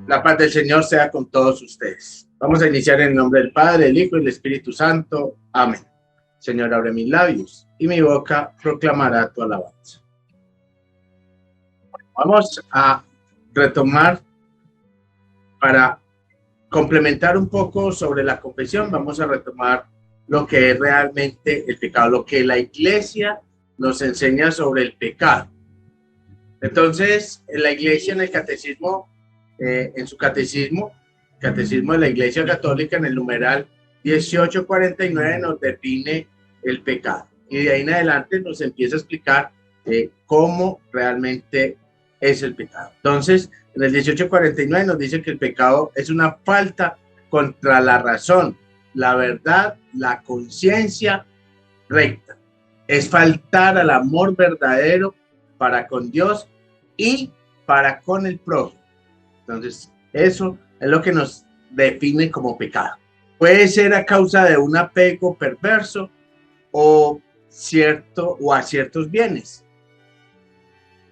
La paz del Señor sea con todos ustedes. Vamos a iniciar en el nombre del Padre, del Hijo y del Espíritu Santo. Amén. Señor, abre mis labios y mi boca proclamará tu alabanza. Vamos a retomar para complementar un poco sobre la confesión. Vamos a retomar lo que es realmente el pecado, lo que la Iglesia nos enseña sobre el pecado. Entonces, en la Iglesia, en el catecismo, en su catecismo de la Iglesia Católica, en el numeral 1849 nos define el pecado. Y de ahí en adelante nos empieza a explicar cómo realmente es el pecado. Entonces, en el 1849 nos dice que el pecado es una falta contra la razón, la verdad, la conciencia recta. Es faltar al amor verdadero para con Dios y para con el prójimo. Entonces, eso es lo que nos define como pecado. Puede ser a causa de un apego perverso o a ciertos bienes.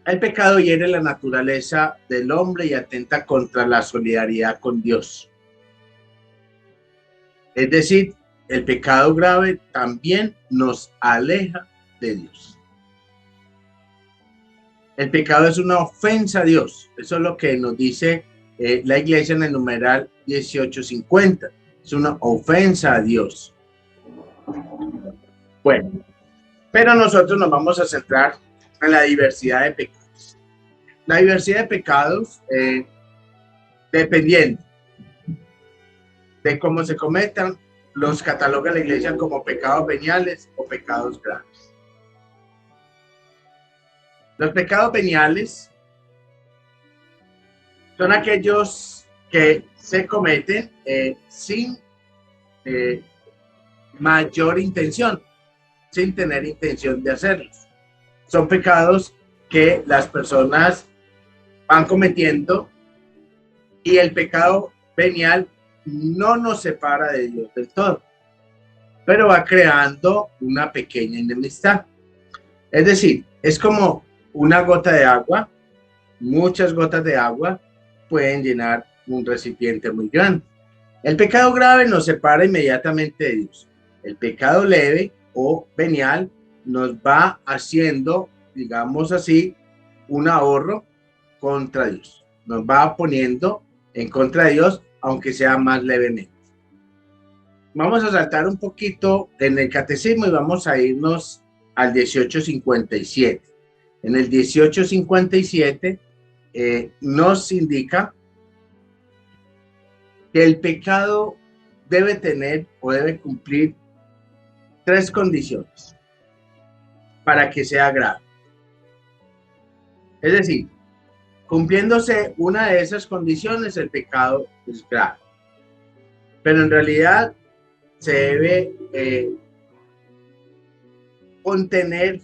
El pecado hiere la naturaleza del hombre y atenta contra la solidaridad con Dios. Es decir, el pecado grave también nos aleja de Dios. El pecado es una ofensa a Dios. Eso es lo que nos dice la Iglesia en el numeral 1850. Es una ofensa a Dios. Bueno, pero nosotros nos vamos a centrar en la diversidad de pecados. La diversidad de pecados, dependiendo de cómo se cometan, los cataloga la Iglesia como pecados veniales o pecados graves. Los pecados veniales son aquellos que se cometen sin mayor intención, sin tener intención de hacerlos. Son pecados que las personas van cometiendo y el pecado venial no nos separa de Dios del todo, pero va creando una pequeña enemistad. Es decir, es como una gota de agua, muchas gotas de agua pueden llenar un recipiente muy grande. El pecado grave nos separa inmediatamente de Dios. El pecado leve o venial nos va haciendo, digamos así, un ahorro contra Dios. Nos va poniendo en contra de Dios, aunque sea más levemente. Vamos a saltar un poquito en el catecismo y vamos a irnos al 1857. En el 1857 nos indica que el pecado debe tener o debe cumplir tres condiciones para que sea grave. Es decir, cumpliéndose una de esas condiciones, el pecado es grave. Pero en realidad se debe contener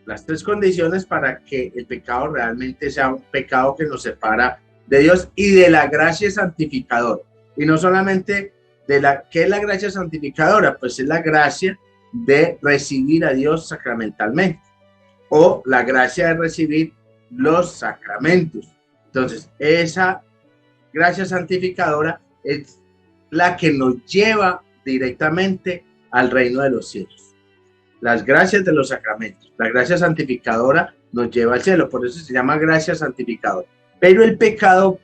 las tres condiciones para que el pecado realmente sea un pecado que nos separa de Dios y de la gracia santificadora. Y no solamente ¿qué es la gracia santificadora? Pues es la gracia de recibir a Dios sacramentalmente o la gracia de recibir los sacramentos. Entonces, esa gracia santificadora es la que nos lleva directamente al reino de los cielos. Las gracias de los sacramentos, la gracia santificadora nos lleva al cielo, por eso se llama gracia santificadora. Pero el pecado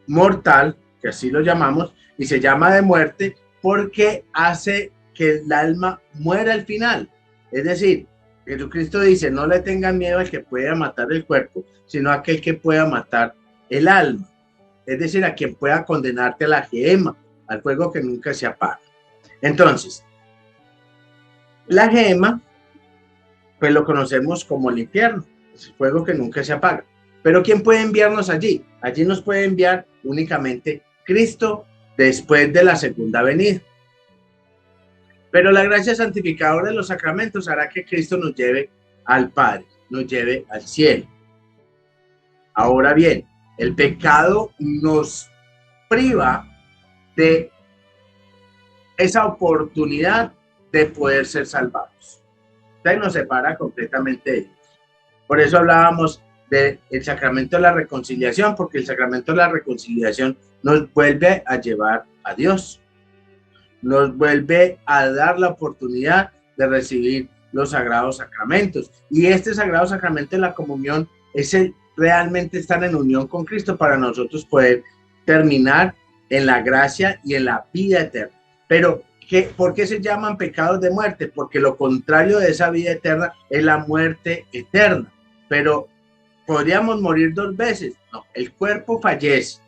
mortal, que así lo llamamos, y se llama de muerte porque hace que el alma muera al final. Es decir, Jesucristo dice, no le tengan miedo al que pueda matar el cuerpo, sino a aquel que pueda matar el alma. Es decir, a quien pueda condenarte a la gema, al fuego que nunca se apaga. Entonces, la gema, pues lo conocemos como el infierno, es el fuego que nunca se apaga. Pero ¿quién puede enviarnos allí? Allí nos puede enviar únicamente Cristo después de la segunda venida. Pero la gracia santificadora de los sacramentos hará que Cristo nos lleve al Padre, nos lleve al cielo. Ahora bien, el pecado nos priva de esa oportunidad de poder ser salvados. Entonces nos separa completamente de Dios. Por eso hablábamos del sacramento de la reconciliación, porque el sacramento de la reconciliación nos vuelve a llevar a Dios, nos vuelve a dar la oportunidad de recibir los sagrados sacramentos. Y este sagrado sacramento de la comunión es el realmente estar en unión con Cristo para nosotros poder terminar en la gracia y en la vida eterna. Pero, ¿por qué se llaman pecados de muerte? Porque lo contrario de esa vida eterna es la muerte eterna. Pero, ¿podríamos morir 2 veces? No, el cuerpo fallece,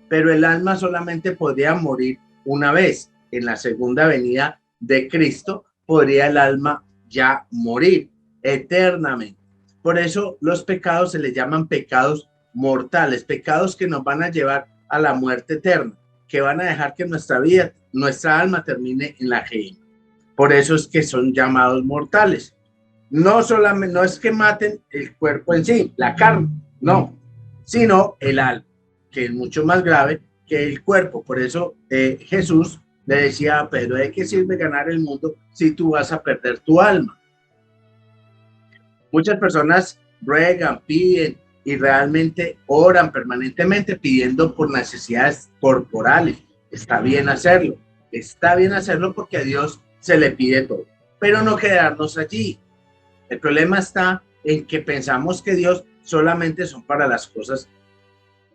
pero el alma solamente podría morir una vez. En la segunda venida de Cristo podría el alma ya morir eternamente. Por eso los pecados se les llaman pecados mortales, pecados que nos van a llevar a la muerte eterna, que van a dejar que nuestra vida, nuestra alma termine en la gehenna. Por eso es que son llamados mortales. No solamente, no es que maten el cuerpo en sí, la carne, no, sino el alma, que es mucho más grave que el cuerpo. Por eso Jesús le decía a Pedro: ¿de qué sirve ganar el mundo si tú vas a perder tu alma? Muchas personas ruegan, piden y realmente oran permanentemente pidiendo por necesidades corporales. Está bien hacerlo porque a Dios se le pide todo, pero no quedarnos allí. El problema está en que pensamos que Dios solamente son para las cosas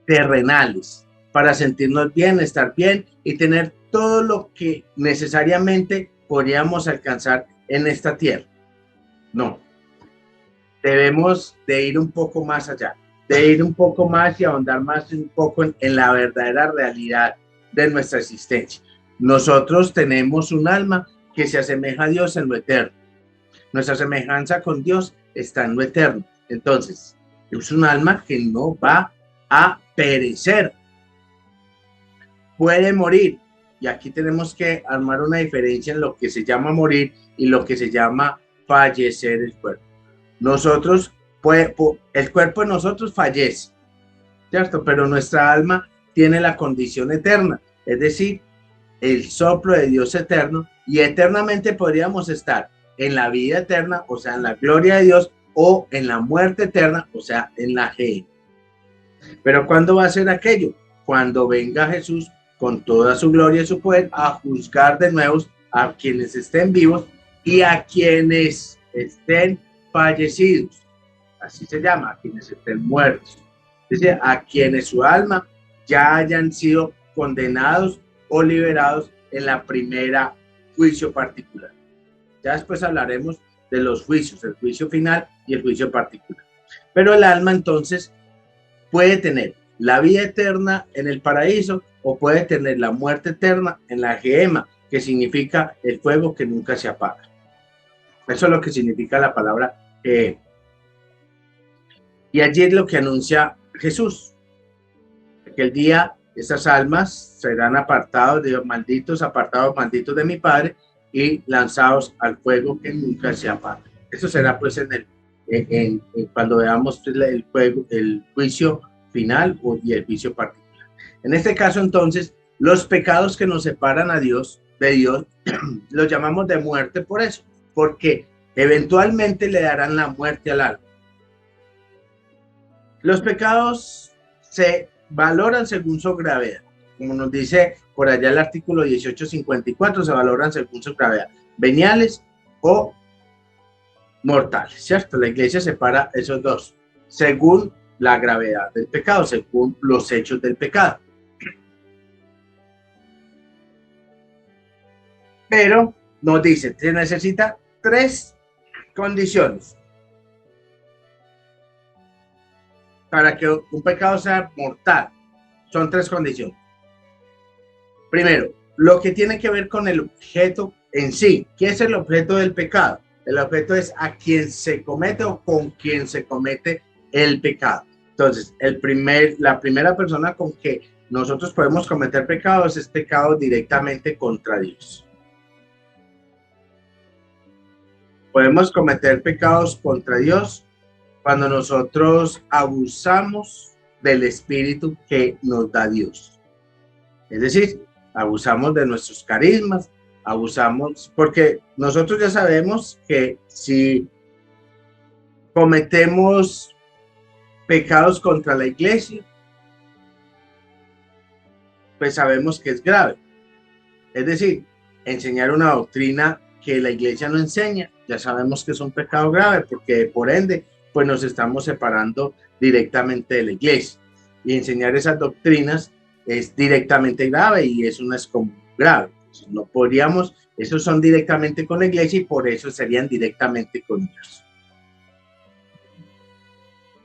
terrenales, para sentirnos bien, estar bien y tener todo lo que necesariamente podríamos alcanzar en esta tierra. No, debemos de ir un poco más allá, de ir un poco más y ahondar más un poco en la verdadera realidad de nuestra existencia. Nosotros tenemos un alma que se asemeja a Dios en lo eterno. Nuestra semejanza con Dios está en lo eterno. Entonces, es un alma que no va a perecer. Puede morir. Y aquí tenemos que armar una diferencia en lo que se llama morir y lo que se llama fallecer el cuerpo. Nosotros, el cuerpo de nosotros fallece, ¿cierto? Pero nuestra alma tiene la condición eterna, es decir, el soplo de Dios eterno, y eternamente podríamos estar en la vida eterna, o sea, en la gloria de Dios, o en la muerte eterna, o sea, en la gehenna. Pero ¿cuándo va a ser aquello? Cuando venga Jesús con toda su gloria y su poder a juzgar de nuevo a quienes estén vivos y a quienes estén fallecidos. Así se llama, a quienes estén muertos. Es decir, a quienes su alma ya hayan sido condenados o liberados en la primera juicio particular. Ya después hablaremos de los juicios, el juicio final y el juicio particular. Pero el alma entonces puede tener la vida eterna en el paraíso o puede tener la muerte eterna en la gehenna, que significa el fuego que nunca se apaga. Eso es lo que significa la palabra gehenna. Y allí es lo que anuncia Jesús, que el día estas almas serán apartados malditos de mi Padre y lanzados al fuego que nunca se apaga. Eso será pues cuando veamos el juicio final y el juicio particular. En este caso entonces, los pecados que nos separan de Dios, los llamamos de muerte por eso, porque eventualmente le darán la muerte al alma. Los pecados se valoran según su gravedad. Como nos dice por allá el artículo 1854, se valoran según su gravedad, veniales o mortales, ¿cierto? La Iglesia separa esos dos, según la gravedad del pecado, según los hechos del pecado. Pero nos dice, se necesita 3 condiciones para que un pecado sea mortal. Son 3 condiciones. Primero, lo que tiene que ver con el objeto en sí. ¿Qué es el objeto del pecado? El objeto es a quien se comete o con quien se comete el pecado. Entonces, la primera persona con que nosotros podemos cometer pecados es pecado directamente contra Dios. Podemos cometer pecados contra Dios cuando nosotros abusamos del espíritu que nos da Dios. Es decir, abusamos de nuestros carismas, abusamos, porque nosotros ya sabemos que si cometemos pecados contra la iglesia, pues sabemos que es grave. Es decir, enseñar una doctrina que la iglesia no enseña, ya sabemos que es un pecado grave, porque por ende, pues nos estamos separando directamente de la iglesia. Y enseñar esas doctrinas es directamente grave y eso no es como grave. Entonces, no podríamos, esos son directamente con la iglesia y por eso serían directamente con Dios.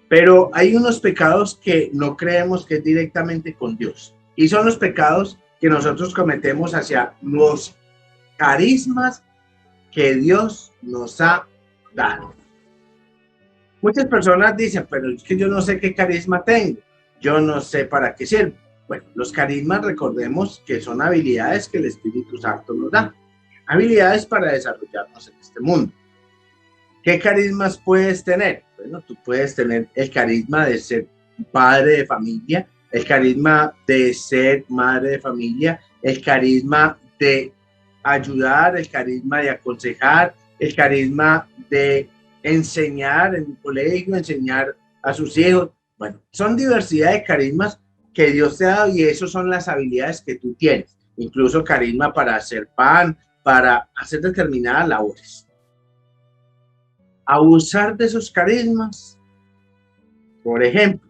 Pero hay unos pecados que no creemos que es directamente con Dios. Y son los pecados que nosotros cometemos hacia los carismas que Dios nos ha dado. Muchas personas dicen, pero es que yo no sé qué carisma tengo. Yo no sé para qué sirve. Bueno, los carismas, recordemos que son habilidades que el Espíritu Santo nos da. Habilidades para desarrollarnos en este mundo. ¿Qué carismas puedes tener? Bueno, tú puedes tener el carisma de ser padre de familia, el carisma de ser madre de familia, el carisma de ayudar, el carisma de aconsejar, el carisma de enseñar en un colegio, enseñar a sus hijos. Bueno, son diversidad de carismas que Dios te ha dado y esas son las habilidades que tú tienes. Incluso carisma para hacer pan, para hacer determinadas labores. Abusar de esos carismas. Por ejemplo,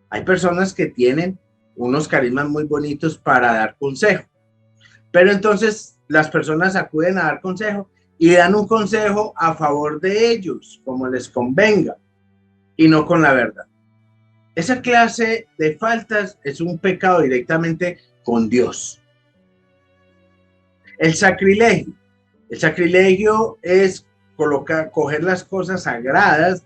hay personas que tienen unos carismas muy bonitos para dar consejo, pero entonces las personas acuden a dar consejo y dan un consejo a favor de ellos, como les convenga, y no con la verdad. Esa clase de faltas es un pecado directamente con Dios. El sacrilegio. El sacrilegio es coger las cosas sagradas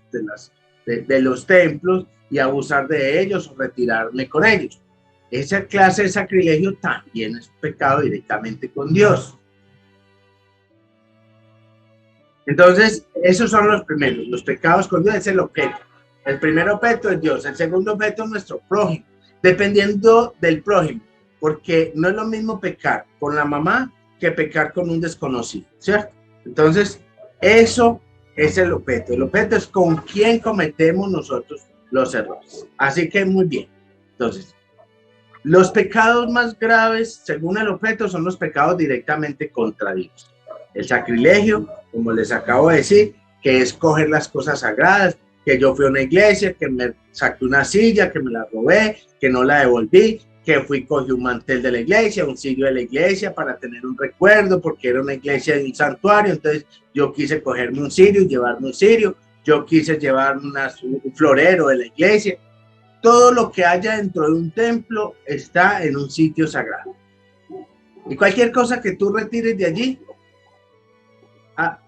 de los templos y abusar de ellos o retirarme con ellos. Esa clase de sacrilegio también es pecado directamente con Dios. Entonces, esos son los primeros. Los pecados con Dios es el objeto. El primer objeto es Dios. El segundo objeto es nuestro prójimo. Dependiendo del prójimo. Porque no es lo mismo pecar con la mamá que pecar con un desconocido. ¿Cierto? Entonces, eso es el objeto. El objeto es con quién cometemos nosotros los errores. Así que muy bien. Entonces, los pecados más graves, según el objeto, son los pecados directamente contra Dios. El sacrilegio, como les acabo de decir, que es coger las cosas sagradas, que yo fui a una iglesia, que me saqué una silla, que me la robé, que no la devolví, que fui, cogí un mantel de la iglesia, un cirio de la iglesia para tener un recuerdo, porque era una iglesia de un santuario, entonces yo quise cogerme un cirio y llevarme un cirio, yo quise llevarme un florero de la iglesia. Todo lo que haya dentro de un templo está en un sitio sagrado. Y cualquier cosa que tú retires de allí,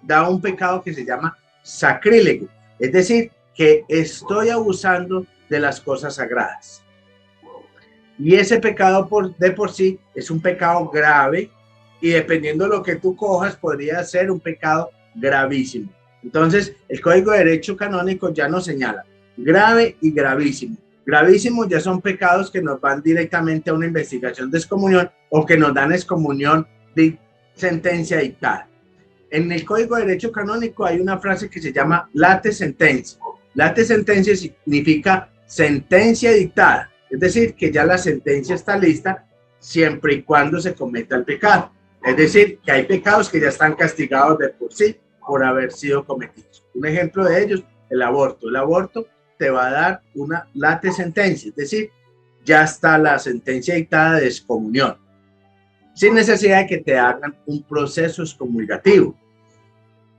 da un pecado que se llama sacrílego. Es decir, que estoy abusando de las cosas sagradas. Y ese pecado de por sí es un pecado grave y dependiendo de lo que tú cojas podría ser un pecado gravísimo. Entonces, el Código de Derecho Canónico ya nos señala grave y gravísimo. Gravísimos ya son pecados que nos van directamente a una investigación de excomunión o que nos dan excomunión de sentencia dictada. En el Código de Derecho Canónico hay una frase que se llama late sentencia. Late sentencia significa sentencia dictada, es decir, que ya la sentencia está lista siempre y cuando se cometa el pecado. Es decir, que hay pecados que ya están castigados de por sí por haber sido cometidos. Un ejemplo de ellos, el aborto. El aborto te va a dar una late sentencia, es decir, ya está la sentencia dictada de excomunión, sin necesidad de que te hagan un proceso excomulgativo.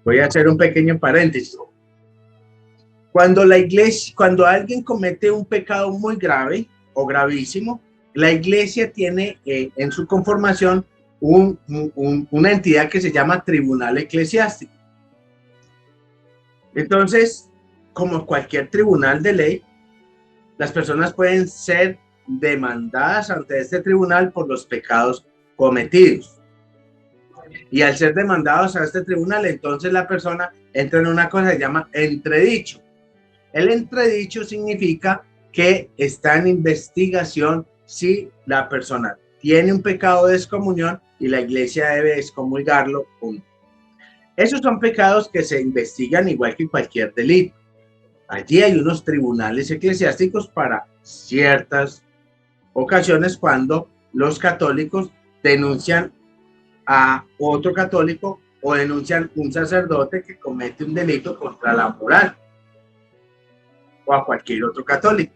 Voy a hacer un pequeño paréntesis. Cuando alguien comete un pecado muy grave o gravísimo, la iglesia tiene en su conformación una entidad que se llama tribunal eclesiástico. Entonces, como cualquier tribunal de ley, las personas pueden ser demandadas ante este tribunal por los pecados cometidos. Y al ser demandados a este tribunal, entonces la persona entra en una cosa que se llama entredicho. El entredicho significa que está en investigación si la persona tiene un pecado de excomunión y la iglesia debe excomulgarlo o no. Esos son pecados que se investigan igual que cualquier delito. Allí hay unos tribunales eclesiásticos para ciertas ocasiones cuando los católicos denuncian a otro católico o denuncian un sacerdote que comete un delito contra la moral o a cualquier otro católico.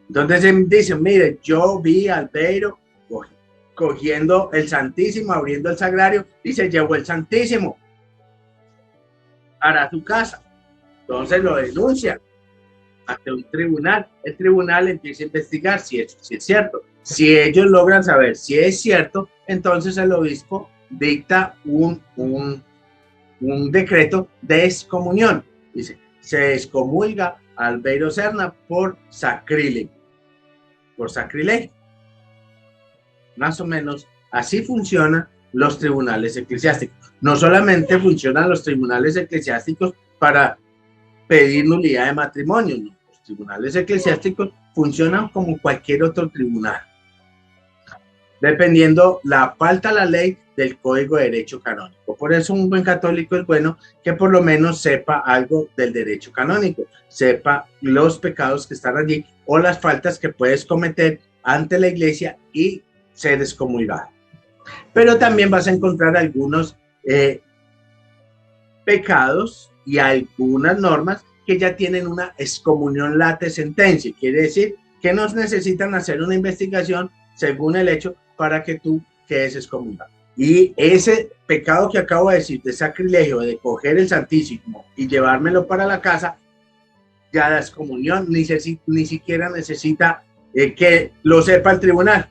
Entonces dicen, mire, yo vi a Albeiro cogiendo el Santísimo, abriendo el sagrario y se llevó el Santísimo para su casa. Entonces lo denuncian ante un tribunal. El tribunal empieza a investigar si es cierto. Si ellos logran saber si es cierto, entonces el obispo dicta un decreto de excomunión. Dice, se excomulga a Albeiro Serna por sacrílego. Por sacrilegio. Más o menos así funcionan los tribunales eclesiásticos. No solamente funcionan los tribunales eclesiásticos para pedir nulidad de matrimonio, no. Los tribunales eclesiásticos funcionan como cualquier otro tribunal, dependiendo la falta a la ley del Código de Derecho Canónico. Por eso un buen católico es bueno que por lo menos sepa algo del derecho canónico, sepa los pecados que están allí o las faltas que puedes cometer ante la iglesia y ser excomulgado. Pero también vas a encontrar algunos pecados y algunas normas que ya tienen una excomunión late sentencia. Quiere decir que no necesitan hacer una investigación según el hecho para que tú quedes excomulgado. Y ese pecado que acabo de decir, de sacrilegio, de coger el Santísimo y llevármelo para la casa, ya la excomunión ni siquiera necesita que lo sepa el tribunal.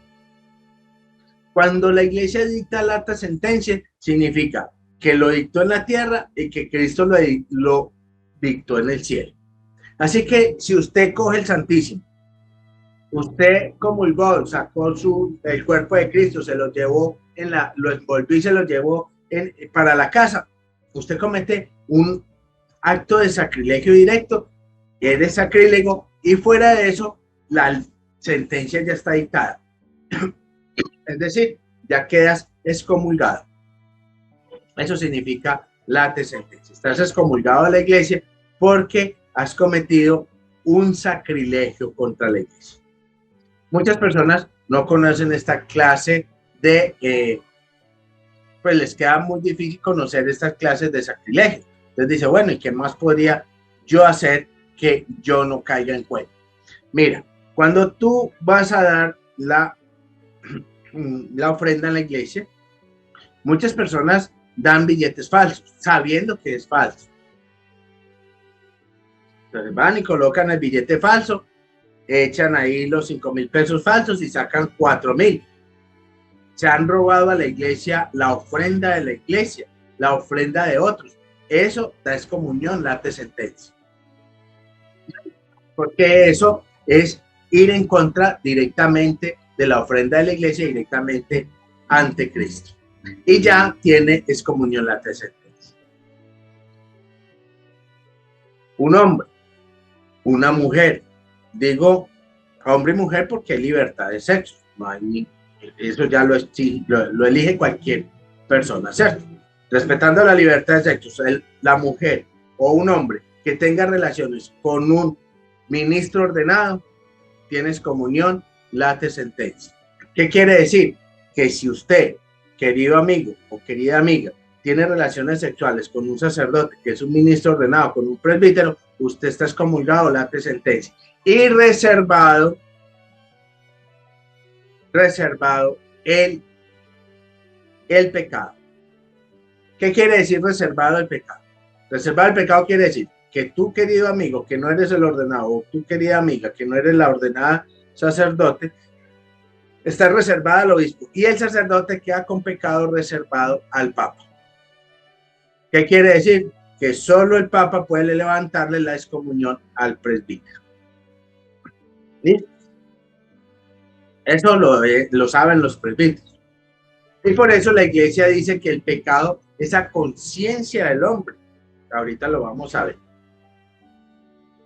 Cuando la iglesia dicta la alta sentencia, significa que lo dictó en la tierra y que Cristo lo dictó en el cielo. Así que si usted coge el Santísimo, usted comulgó, sacó el cuerpo de Cristo, se lo llevó lo envolvió y se lo llevó para la casa, usted comete un acto de sacrilegio directo, eres sacrílego y fuera de eso la sentencia ya está dictada. Es decir, ya quedas excomulgado. Eso significa late sentencia. Estás excomulgado de la iglesia porque has cometido un sacrilegio contra la iglesia. Muchas personas no conocen esta clase de, pues les queda muy difícil conocer estas clases de sacrilegio. Entonces dice, bueno, ¿y qué más podría yo hacer que yo no caiga en cuenta? Mira, cuando tú vas a dar la ofrenda en la iglesia, muchas personas dan billetes falsos, sabiendo que es falso. Entonces van y colocan el billete falso, echan ahí los 5,000 pesos falsos y sacan 4,000. Se han robado a la iglesia la ofrenda de la iglesia, la ofrenda de otros. Eso da excomunión, late sentencia. Porque eso es ir en contra directamente de la ofrenda de la iglesia, directamente ante Cristo. Y ya tiene excomunión late sentencia. Un hombre, una mujer, digo hombre y mujer porque hay libertad de sexo, no hay, eso ya lo elige cualquier persona, ¿cierto? Respetando la libertad de sexo, la mujer o un hombre que tenga relaciones con un ministro ordenado, tiene excomunión late sentencia. ¿Qué quiere decir? Que si usted, querido amigo o querida amiga, tiene relaciones sexuales con un sacerdote que es un ministro ordenado, con un presbítero, usted está excomulgado late sentencia. Y reservado el pecado. ¿Qué quiere decir reservado el pecado? Reservado el pecado quiere decir que tú, querido amigo, que no eres el ordenado, o tú, querida amiga, que no eres la ordenada sacerdote, está reservada al obispo y el sacerdote queda con pecado reservado al papa. ¿Qué quiere decir? Que solo el papa puede levantarle la excomunión al presbítero. ¿Sí? Eso lo saben los presbíteros. Y por eso la iglesia dice que el pecado es a conciencia del hombre. Ahorita lo vamos a ver.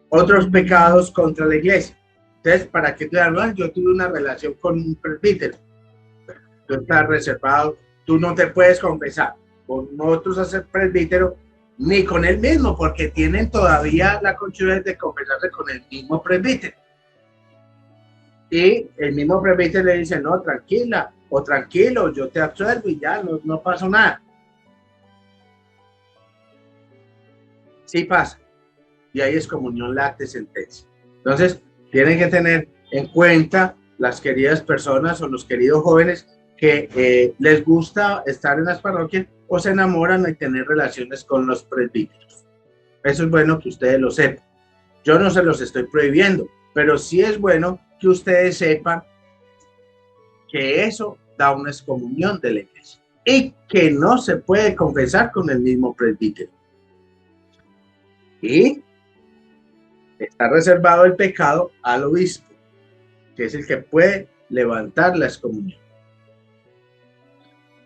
Otros pecados contra la iglesia. Entonces, para que tú digas, yo tuve una relación con un presbítero. Tú estás reservado, tú no te puedes confesar. Con otros presbíteros ni con él mismo, porque tienen todavía la conchuda de confesarse con el mismo presbítero. Y el mismo presbítero le dice, no, tranquila, o tranquilo, yo te absuelvo y ya, no pasó nada. Sí pasa. Y ahí es comunión lacte sentencia. Entonces, tienen que tener en cuenta las queridas personas o los queridos jóvenes que les gusta estar en las parroquias o se enamoran y tener relaciones con los presbíteros. Eso es bueno que ustedes lo sepan. Yo no se los estoy prohibiendo, pero sí es bueno que ustedes sepan que eso da una excomunión de la iglesia y que no se puede confesar con el mismo presbítero. Y está reservado el pecado al obispo, que es el que puede levantar la excomunión.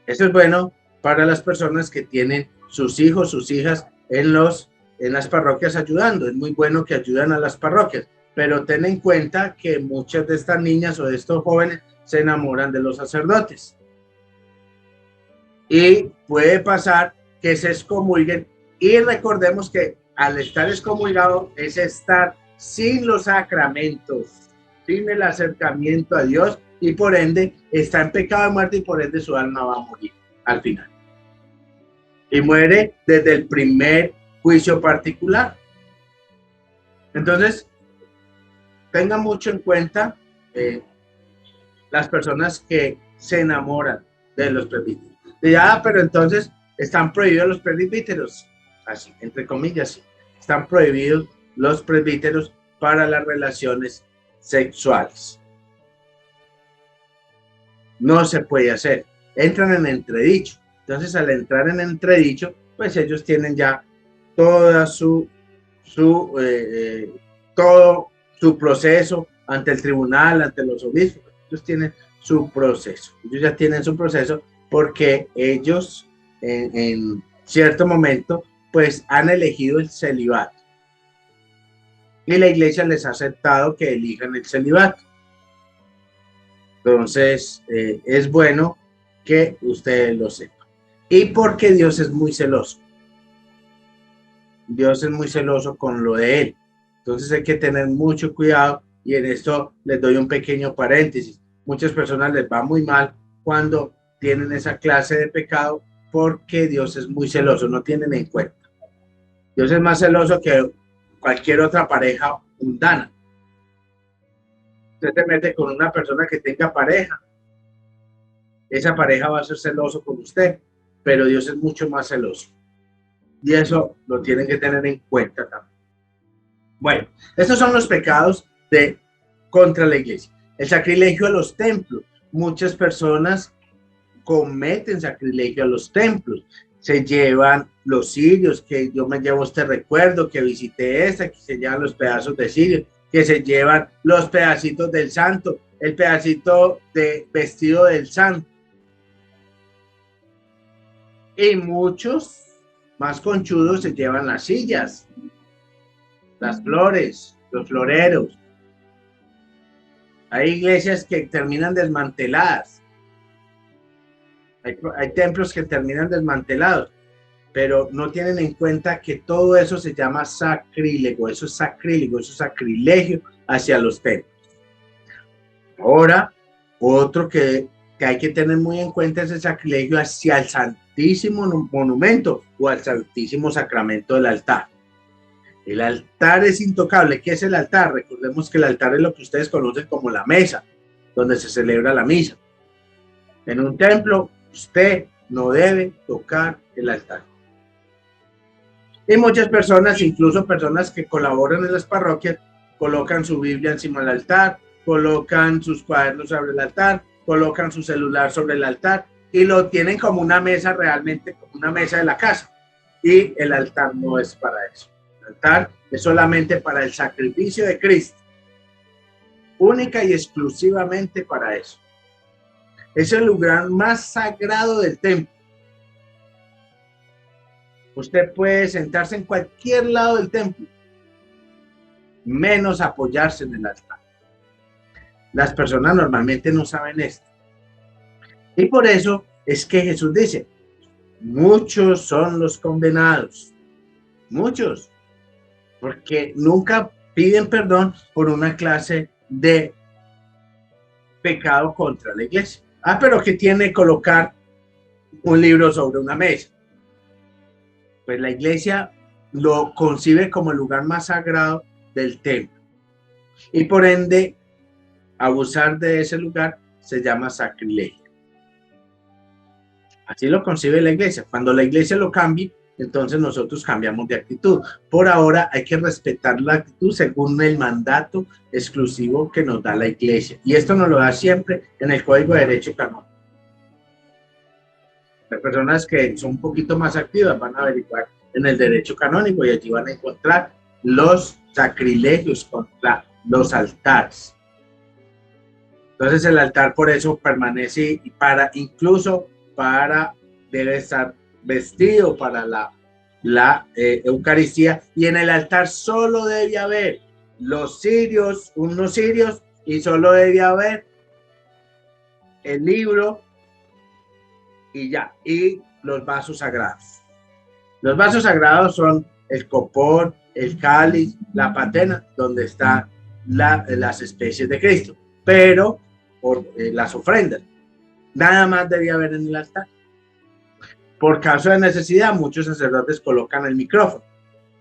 Eso es bueno para las personas que tienen sus hijos, sus hijas en las parroquias ayudando. Es muy bueno que ayuden a las parroquias, pero ten en cuenta que muchas de estas niñas o de estos jóvenes se enamoran de los sacerdotes. Y puede pasar que se excomulguen, y recordemos que al estar excomulgado es estar sin los sacramentos, sin el acercamiento a Dios, y por ende está en pecado de muerte y por ende su alma va a morir al final. Y muere desde el primer juicio particular. Entonces, tengan mucho en cuenta las personas que se enamoran de los presbíteros. Ya, pero entonces están prohibidos los presbíteros. Así, entre comillas, sí. Están prohibidos los presbíteros para las relaciones sexuales. No se puede hacer. Entran en entredicho. Entonces, al entrar en entredicho, pues ellos tienen ya toda todo su proceso ante el tribunal, ante los obispos. Ellos tienen su proceso. Ellos ya tienen su proceso porque ellos en cierto momento pues han elegido el celibato. Y la iglesia les ha aceptado que elijan el celibato. Entonces, es bueno que ustedes lo sepan. Y porque Dios es muy celoso. Dios es muy celoso con lo de Él. Entonces hay que tener mucho cuidado, y en esto les doy un pequeño paréntesis. Muchas personas les va muy mal cuando tienen esa clase de pecado porque Dios es muy celoso, no tienen en cuenta. Dios es más celoso que cualquier otra pareja mundana. Usted se mete con una persona que tenga pareja, esa pareja va a ser celoso con usted, pero Dios es mucho más celoso. Y eso lo tienen que tener en cuenta también. Bueno, estos son los pecados contra la iglesia. El sacrilegio a los templos. Muchas personas cometen sacrilegio a los templos. Se llevan los cirios, que yo me llevo este recuerdo, que visité esta, que se llevan los pedazos de cirio, que se llevan los pedacitos del santo, el pedacito de vestido del santo. Y muchos más conchudos se llevan las sillas, las flores, los floreros. Hay iglesias que terminan desmanteladas. Hay templos que terminan desmantelados, pero no tienen en cuenta que todo eso se llama sacrílego. Eso es sacrílego, eso es sacrilegio hacia los templos. Ahora, otro que hay que tener muy en cuenta es el sacrilegio hacia el Santísimo Monumento o al Santísimo Sacramento del altar. El altar es intocable. ¿Qué es el altar? Recordemos que el altar es lo que ustedes conocen como la mesa, donde se celebra la misa. En un templo, usted no debe tocar el altar. Y muchas personas, incluso personas que colaboran en las parroquias, colocan su Biblia encima del altar, colocan sus cuadernos sobre el altar, colocan su celular sobre el altar y lo tienen como una mesa, realmente como una mesa de la casa. Y el altar no es para eso. El altar es solamente para el sacrificio de Cristo. Única y exclusivamente para eso. Es el lugar más sagrado del templo. Usted puede sentarse en cualquier lado del templo, menos apoyarse en el altar. Las personas normalmente no saben esto. Y por eso es que Jesús dice, muchos son los condenados. muchos, porque nunca piden perdón por una clase de pecado contra la iglesia. Pero ¿qué tiene colocar un libro sobre una mesa? Pues la iglesia lo concibe como el lugar más sagrado del templo. Y por ende, abusar de ese lugar se llama sacrilegio. Así lo concibe la iglesia. Cuando la iglesia lo cambie, entonces nosotros cambiamos de actitud. Por ahora hay que respetar la actitud según el mandato exclusivo que nos da la iglesia. Y esto nos lo da siempre en el Código de Derecho Canónico. Las personas que son un poquito más activas van a averiguar en el derecho canónico y allí van a encontrar los sacrilegios contra los altares. Entonces el altar por eso permanece incluso debe estar vestido para la Eucaristía, y en el altar solo debe haber unos cirios, y solo debe haber el libro y ya, y los vasos sagrados. Los vasos sagrados son el copón, el cáliz, la patena, donde están las especies de Cristo, pero por las ofrendas. Nada más debía haber en el altar. Por caso de necesidad, muchos sacerdotes colocan el micrófono,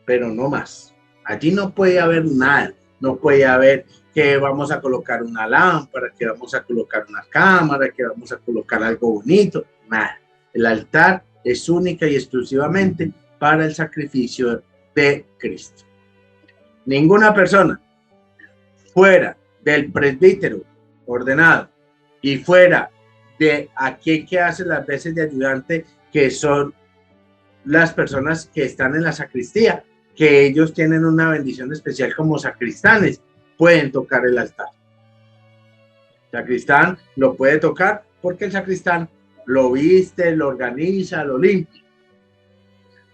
pero no más. Allí no puede haber nada. No puede haber que vamos a colocar una lámpara, que vamos a colocar una cámara, que vamos a colocar algo bonito. Nada. El altar es única y exclusivamente para el sacrificio de Cristo. Ninguna persona fuera del presbítero ordenado y fuera de aquel que hace las veces de ayudante, que son las personas que están en la sacristía, que ellos tienen una bendición especial como sacristanes, pueden tocar el altar. El sacristán lo puede tocar porque el sacristán lo viste, lo organiza, lo limpia.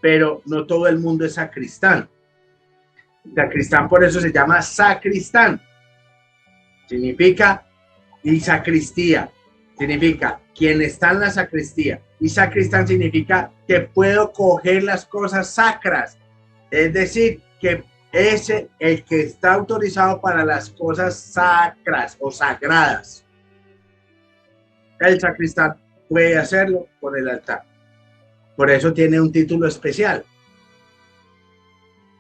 Pero no todo el mundo es sacristán. Sacristán por eso se llama sacristán. Significa, y sacristía significa quien está en la sacristía. Y sacristán significa que puedo coger las cosas sacras. Es decir, que es el que está autorizado para las cosas sacras o sagradas. El sacristán puede hacerlo por el altar. Por eso tiene un título especial.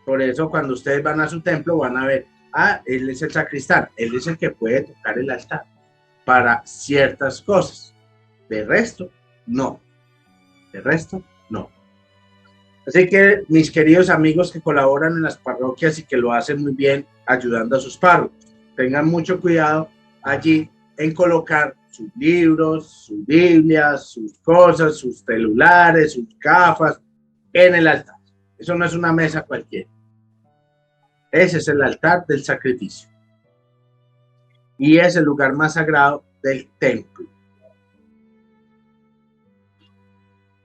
Por eso cuando ustedes van a su templo van a ver, él es el sacristán, él es el que puede tocar el altar para ciertas cosas. De resto, no. De resto, no. Así que mis queridos amigos que colaboran en las parroquias y que lo hacen muy bien ayudando a sus párrocos, tengan mucho cuidado allí en colocar sus libros, sus Biblias, sus cosas, sus celulares, sus gafas en el altar. Eso no es una mesa cualquiera. Ese es el altar del sacrificio. Y es el lugar más sagrado del templo.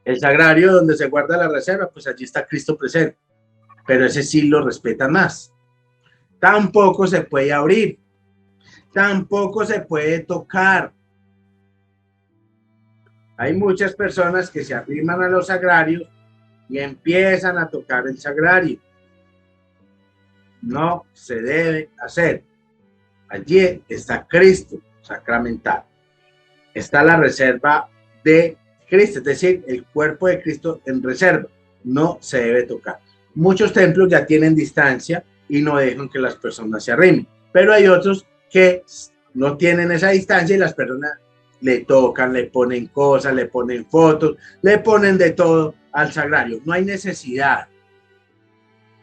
El sagrario donde se guarda la reserva, pues allí está Cristo presente. Pero ese sí lo respetan más. Tampoco se puede abrir. Tampoco se puede tocar. Hay muchas personas que se arriman a los sagrarios y empiezan a tocar el sagrario. No se debe hacer. Allí está Cristo sacramentado. Está la reserva de Cristo, es decir, el cuerpo de Cristo en reserva. No se debe tocar. Muchos templos ya tienen distancia y no dejan que las personas se arrimen. Pero hay otros que no tienen esa distancia y las personas le tocan, le ponen cosas, le ponen fotos, le ponen de todo al sagrario. No hay necesidad.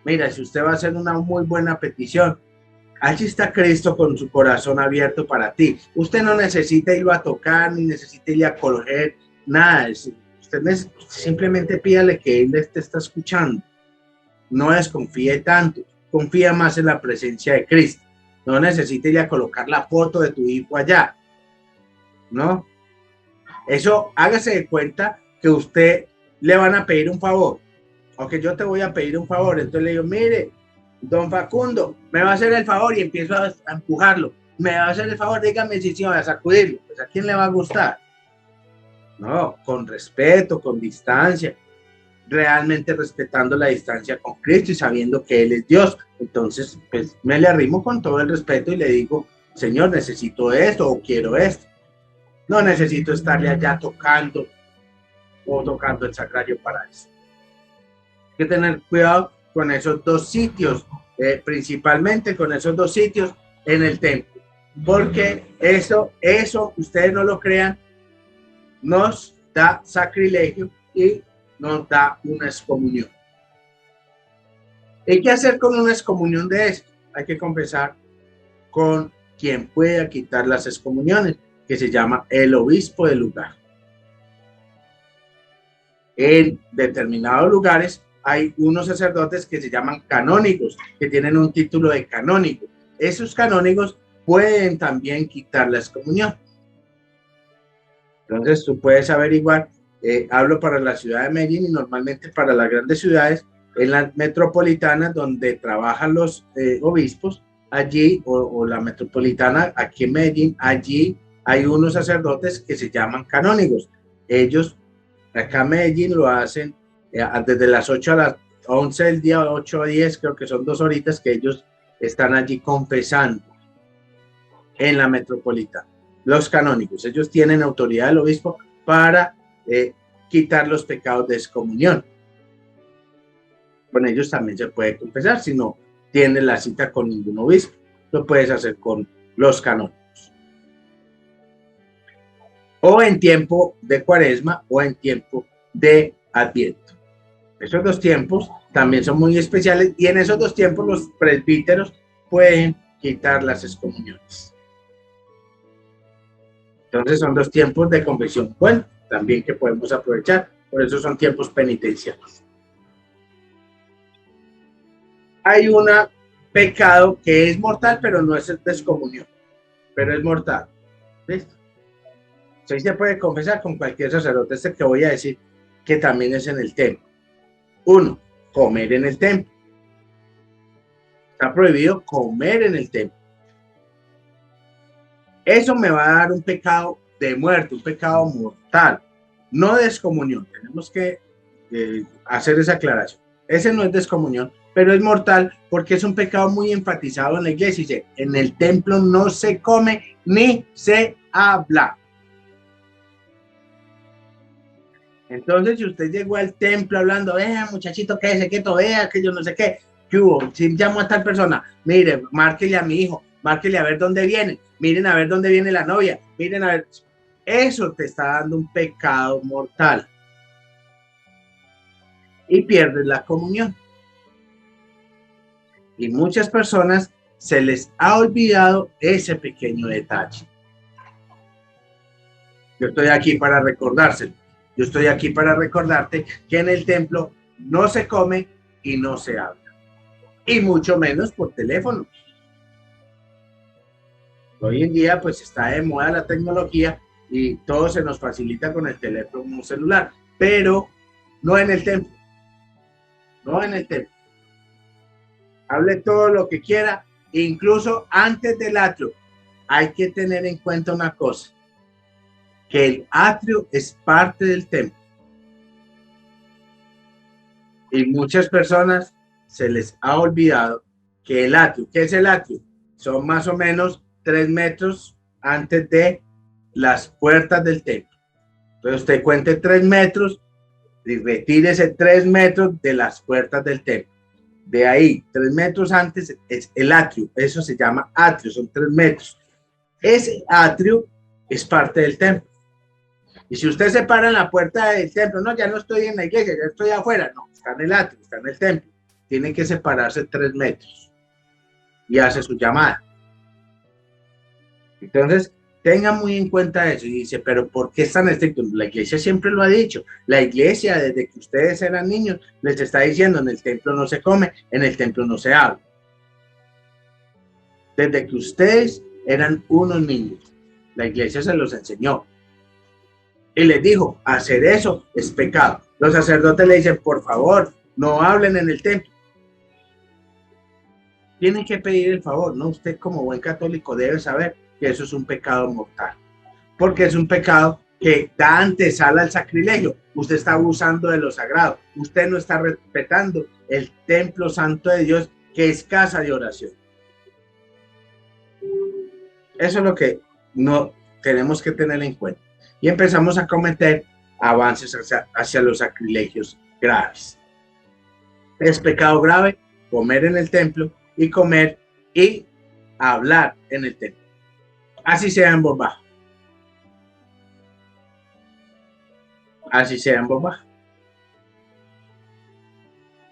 Mira, si usted va a hacer una muy buena petición, allí está Cristo con su corazón abierto para ti. Usted no necesita irlo a tocar, ni necesita ir a coger, nada. Usted simplemente pídale que Él te está escuchando. No desconfíe tanto, confía más en la presencia de Cristo. No necesita ir a colocar la foto de tu hijo allá. ¿No? Eso, hágase de cuenta que usted le van a pedir un favor. O que yo te voy a pedir un favor. Entonces le digo, mire, don Facundo, me va a hacer el favor, y empiezo a empujarlo. Me va a hacer el favor, dígame si sí, voy a sacudirlo. Pues ¿a quién le va a gustar? No, con respeto, con distancia. realmente respetando la distancia con Cristo y sabiendo que Él es Dios. Entonces, pues me le arrimo con todo el respeto y le digo, Señor, necesito esto o quiero esto. No necesito estarle allá tocando o tocando el sagrario para eso. Hay que tener cuidado con esos dos sitios, principalmente con esos dos sitios en el templo, porque eso, ustedes no lo crean, nos da sacrilegio y nos da una excomunión. ¿Y qué hacer con una excomunión de esto? Hay que confesar con quien pueda quitar las excomuniones, que se llama el obispo del lugar. En determinados lugares hay unos sacerdotes que se llaman canónigos, que tienen un título de canónigo. Esos canónigos pueden también quitar la excomunión. Entonces tú puedes averiguar, hablo para la ciudad de Medellín y normalmente para las grandes ciudades, en las metropolitanas donde trabajan los obispos, allí, o la metropolitana aquí en Medellín, allí hay unos sacerdotes que se llaman canónigos. Ellos acá en Medellín lo hacen desde las 8 a las 11 del día, 8 a 10, creo que son 2 horitas que ellos están allí confesando en la metropolitana. Los canónigos, ellos tienen autoridad del obispo para quitar los pecados de excomunión. Con ellos también se puede confesar, si no tienes la cita con ningún obispo, lo puedes hacer con los canónigos. O en tiempo de Cuaresma o en tiempo de Adviento. Esos dos tiempos también son muy especiales y en esos dos tiempos los presbíteros pueden quitar las excomuniones. Entonces son dos tiempos de confesión, bueno, también que podemos aprovechar, por eso son tiempos penitenciales. Hay un pecado que es mortal, pero no es el descomunión, pero es mortal. ¿Listo? Sí se puede confesar con cualquier sacerdote, este que voy a decir, que también es en el templo. 1, comer en el templo. Está prohibido comer en el templo. Eso me va a dar un pecado de muerte, un pecado mortal, no de descomunión. Tenemos que hacer esa aclaración. Ese no es descomunión, pero es mortal porque es un pecado muy enfatizado en la iglesia. Dice, en el templo no se come ni se habla. Entonces, si usted llegó al templo hablando, vea muchachito, quédese quieto, vea que yo no sé qué, ¿qué hubo? Si llamo a tal persona, mire, márquele a mi hijo, márquele a ver dónde viene, miren a ver dónde viene la novia, miren a ver, eso te está dando un pecado mortal. Y pierdes la comunión. Y muchas personas se les ha olvidado ese pequeño detalle. Yo estoy aquí para recordárselo. Yo estoy aquí para recordarte que en el templo no se come y no se habla. Y mucho menos por teléfono. Hoy en día pues está de moda la tecnología y todo se nos facilita con el teléfono celular, pero no en el templo. No en el templo. Hable todo lo que quiera, incluso antes del atrio. Hay que tener en cuenta una cosa, que el atrio es parte del templo. Y muchas personas se les ha olvidado que el atrio, ¿qué es el atrio? Son más o menos 3 metros antes de las puertas del templo. Entonces usted cuente 3 metros y retírese 3 metros de las puertas del templo. De ahí, 3 metros antes es el atrio, eso se llama atrio, son 3 metros. Ese atrio es parte del templo. Y si usted se para en la puerta del templo, no, ya no estoy en la iglesia, ya estoy afuera, no, está en el atrio, está en el templo. Tiene que separarse 3 metros y hace su llamada. Entonces, tenga muy en cuenta eso y dice, pero ¿por qué es tan estricto? La iglesia siempre lo ha dicho. La iglesia, desde que ustedes eran niños, les está diciendo, en el templo no se come, en el templo no se habla. Desde que ustedes eran unos niños, la iglesia se los enseñó. Y les dijo, hacer eso es pecado. Los sacerdotes le dicen, por favor, no hablen en el templo. Tienen que pedir el favor, ¿no? Usted como buen católico debe saber que eso es un pecado mortal. Porque es un pecado que da antesala al sacrilegio. Usted está abusando de lo sagrado. Usted no está respetando el templo santo de Dios, que es casa de oración. Eso es lo que no tenemos que tener en cuenta. Y empezamos a cometer avances hacia los sacrilegios graves. Es pecado grave comer en el templo y comer y hablar en el templo. Así sea en voz baja. Así sea en voz baja.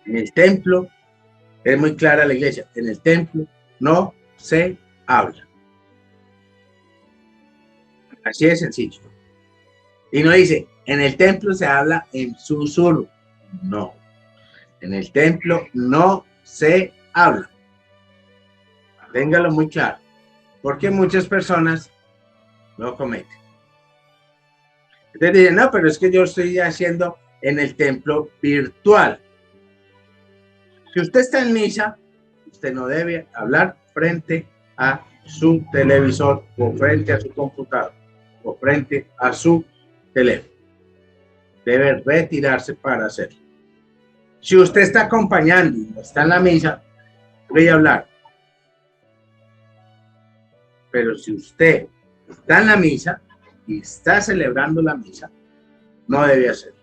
En el templo, es muy clara la iglesia, en el templo no se habla. Así de sencillo. Y no dice, en el templo se habla en susurro. No. En el templo no se habla. Téngalo muy claro. Porque muchas personas lo cometen. Entonces dicen, no, pero es que yo estoy haciendo en el templo virtual. Si usted está en misa, usted no debe hablar frente a su televisor o frente a su computador o frente a su teléfono. Debe retirarse para hacerlo. Si usted está acompañando y no está en la misa, voy a hablar. Pero si usted está en la misa y está celebrando la misa, no debe hacerlo.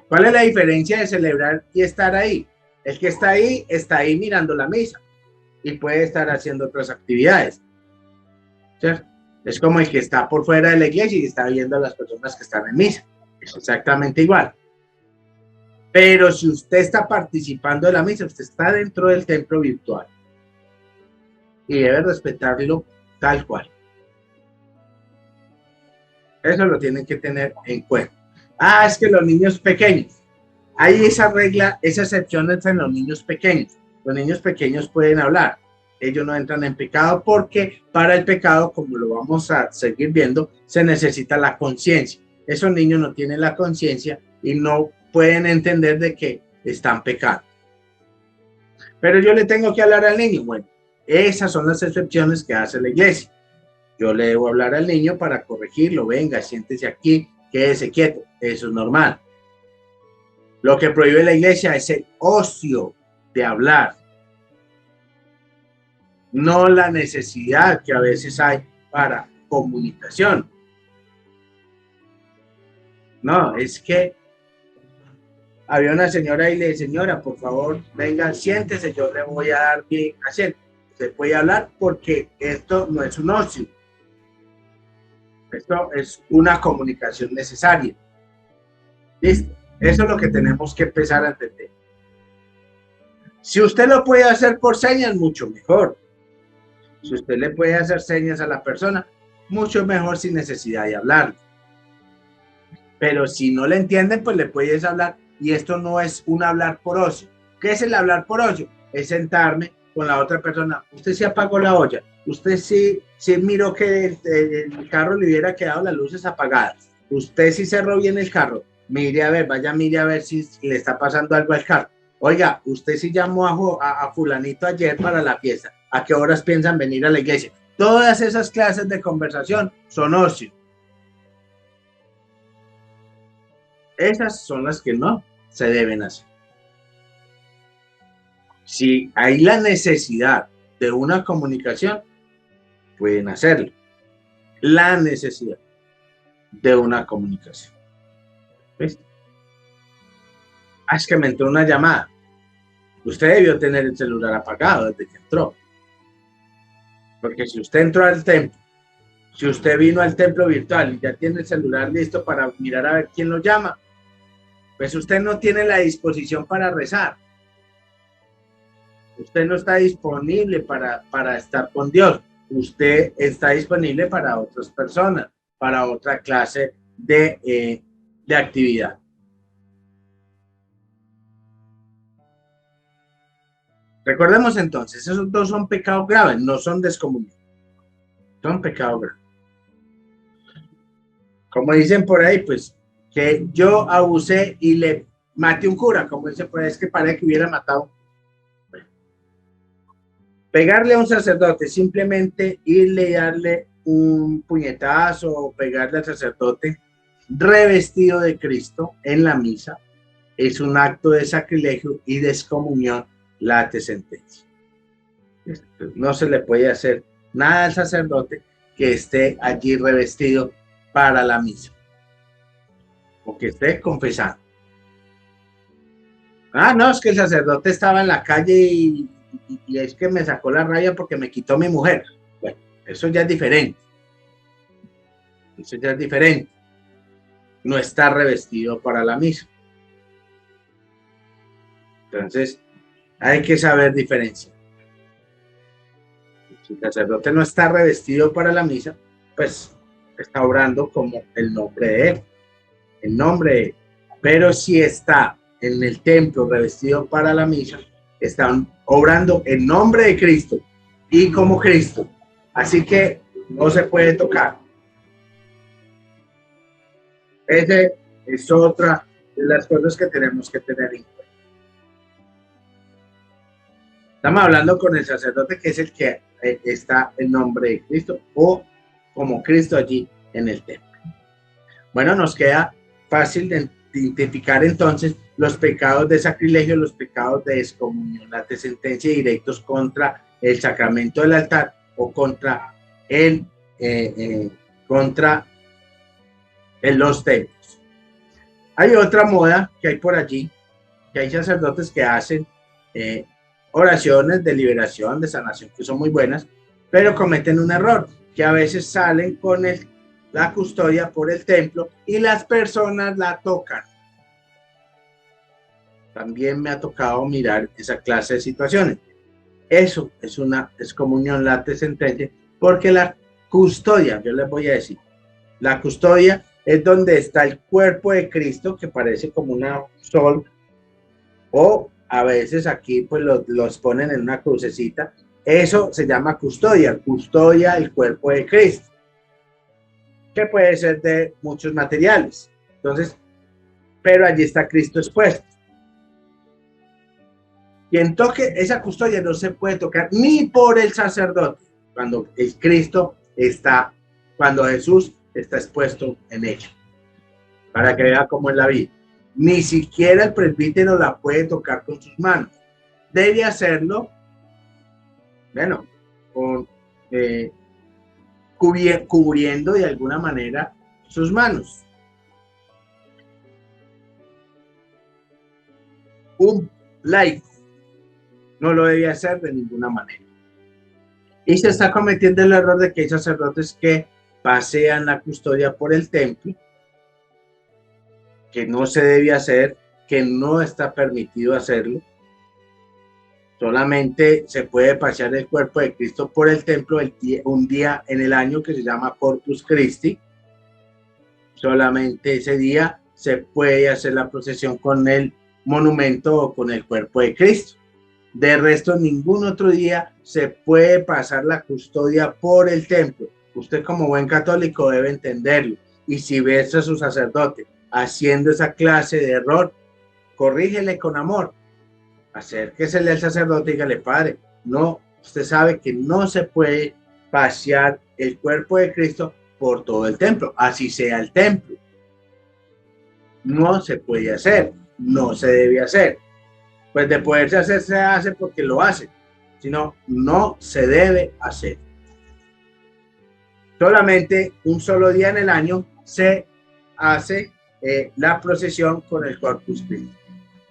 ¿Cuál es la diferencia de celebrar y estar ahí? El que está ahí mirando la misa y puede estar haciendo otras actividades. ¿Cierto? Es como el que está por fuera de la iglesia y está viendo a las personas que están en misa. Es exactamente igual. Pero si usted está participando de la misa, usted está dentro del templo virtual y debe respetarlo tal cual. Eso lo tienen que tener en cuenta. Ah, es que los niños pequeños. Hay esa regla, esa excepción entre los niños pequeños. Los niños pequeños pueden hablar. Ellos no entran en pecado porque para el pecado, como lo vamos a seguir viendo, se necesita la conciencia. Esos niños no tienen la conciencia y no pueden entender de que están pecando. Pero yo le tengo que hablar al niño. Bueno, esas son las excepciones que hace la iglesia. Yo le debo hablar al niño para corregirlo. Venga, siéntese aquí, quédese quieto. Eso es normal. Lo que prohíbe la iglesia es el ocio de hablar. No la necesidad que a veces hay para comunicación. No, es que había una señora y le dije, señora, por favor, venga, siéntese, yo le voy a dar bien hacer. Usted puede hablar porque esto no es un ocio. Esto es una comunicación necesaria. ¿Listo? Eso es lo que tenemos que empezar a entender. Si usted lo puede hacer por señas, mucho mejor. Si usted le puede hacer señas a la persona, mucho mejor sin necesidad de hablar. Pero si no le entienden, pues le puedes hablar. Y esto no es un hablar por ocio. ¿Qué es el hablar por ocio? Es sentarme con la otra persona. Usted sí apagó la olla. Usted sí miró que el carro le hubiera quedado las luces apagadas. Usted sí cerró bien el carro. Mire a ver, vaya, mire a ver si le está pasando algo al carro. Oiga, usted sí llamó a fulanito ayer para la fiesta. ¿A qué horas piensan venir a la iglesia? Todas esas clases de conversación son ocio. Esas son las que no se deben hacer. Si hay la necesidad de una comunicación, pueden hacerlo. La necesidad de una comunicación. ¿Ves? Ah, es que me entró una llamada. Usted debió tener el celular apagado desde que entró. Porque si usted entró al templo, si usted vino al templo virtual y ya tiene el celular listo para mirar a ver quién lo llama, pues usted no tiene la disposición para rezar. Usted no está disponible para estar con Dios. Usted está disponible para otras personas, para otra clase de actividad. Recordemos entonces, esos dos son pecados graves, no son descomunión. Son pecados graves. Como dicen por ahí, pues, que yo abusé y le maté un cura, como dicen, pues es que parece que hubiera matado. Bueno. Pegarle a un sacerdote, simplemente irle y darle un puñetazo o pegarle al sacerdote revestido de Cristo en la misa es un acto de sacrilegio y descomunión late sentencia. No se le puede hacer nada al sacerdote que esté allí revestido para la misa o que esté confesando. Ah, no, es que el sacerdote estaba en la calle y es que me sacó la raya porque me quitó mi mujer. Bueno, eso ya es diferente. Eso ya es diferente. No está revestido para la misa. Entonces, hay que saber diferenciar. Si el sacerdote no está revestido para la misa, pues está obrando como el nombre de él. El nombre de él. Pero si está en el templo revestido para la misa, están obrando en nombre de Cristo y como Cristo. Así que no se puede tocar. Esa es otra de las cosas que tenemos que tener en cuenta. Estamos hablando con el sacerdote que es el que está en nombre de Cristo o como Cristo allí en el templo. Bueno, nos queda fácil de identificar entonces los pecados de sacrilegio, los pecados de excomunión, la sentencia directos contra el sacramento del altar o contra los templos. Hay otra moda que hay por allí, que hay sacerdotes que hacen oraciones de liberación, de sanación, que son muy buenas, pero cometen un error, que a veces salen con la custodia por el templo y las personas la tocan. También me ha tocado mirar esa clase de situaciones. Eso es una excomunión late sentencia, porque la custodia, yo les voy a decir, la custodia es donde está el cuerpo de Cristo, que parece como una sol, o a veces aquí pues los ponen en una crucecita. Eso se llama custodia el cuerpo de Cristo, que puede ser de muchos materiales. Entonces, pero allí está Cristo expuesto. Quien toque esa custodia no se puede tocar ni por el sacerdote cuando el Cristo está, cuando Jesús está expuesto en ella, para que vea cómo es la vida. Ni siquiera el presbítero la puede tocar con sus manos. Debe hacerlo, bueno, cubriendo de alguna manera sus manos. Un laico no lo debe hacer de ninguna manera. Y se está cometiendo el error de que hay sacerdotes que pasean la custodia por el templo, que no se debe hacer, que no está permitido hacerlo. Solamente se puede pasear el cuerpo de Cristo por el templo un día en el año que se llama Corpus Christi. Solamente ese día se puede hacer la procesión con el monumento o con el cuerpo de Cristo. De resto, ningún otro día se puede pasar la custodia por el templo. Usted como buen católico debe entenderlo. Y si ves a su sacerdote haciendo esa clase de error, corrígele con amor. Acérquesele al sacerdote y dígale, padre, no, usted sabe que no se puede pasear el cuerpo de Cristo por todo el templo, así sea el templo. No se puede hacer, no se debe hacer. Pues de poderse hacer, se hace porque lo hace, sino no se debe hacer. Solamente un solo día en el año se hace la procesión con el Corpus Christi.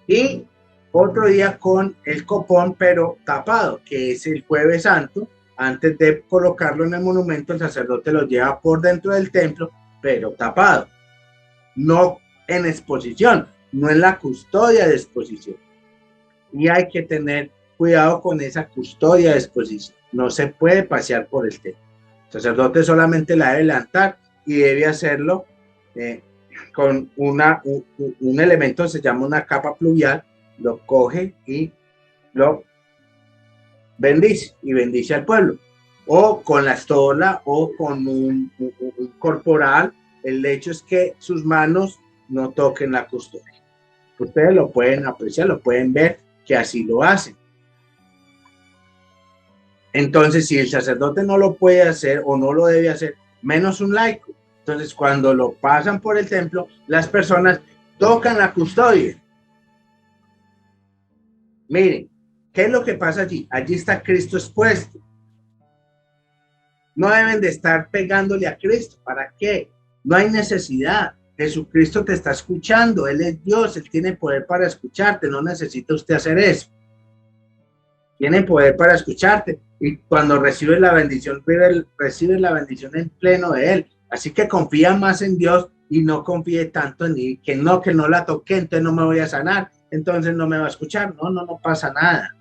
Y otro día con el copón, pero tapado, que es el Jueves Santo. Antes de colocarlo en el monumento, el sacerdote lo lleva por dentro del templo, pero tapado. No en exposición, no en la custodia de exposición. Y hay que tener cuidado con esa custodia de exposición. No se puede pasear por el templo. El sacerdote solamente la debe levantar y debe hacerlo con un elemento que se llama una capa pluvial. Lo coge y lo bendice y bendice al pueblo. O con la estola o con un corporal. El hecho es que sus manos no toquen la custodia. Ustedes lo pueden apreciar, lo pueden ver que así lo hacen. Entonces, si el sacerdote no lo puede hacer o no lo debe hacer, menos un laico. Entonces, cuando lo pasan por el templo, las personas tocan la custodia. Miren, ¿qué es lo que pasa allí? Allí está Cristo expuesto. No deben de estar pegándole a Cristo. ¿Para qué? No hay necesidad. Jesucristo te está escuchando. Él es Dios. Él tiene poder para escucharte. No necesita usted hacer eso. Tiene poder para escucharte. Y cuando recibes la bendición, recibes la bendición en pleno de Él. Así que confía más en Dios y no confíe tanto en mí. Que no la toqué, entonces no me voy a sanar. Entonces no me va a escuchar. No pasa nada.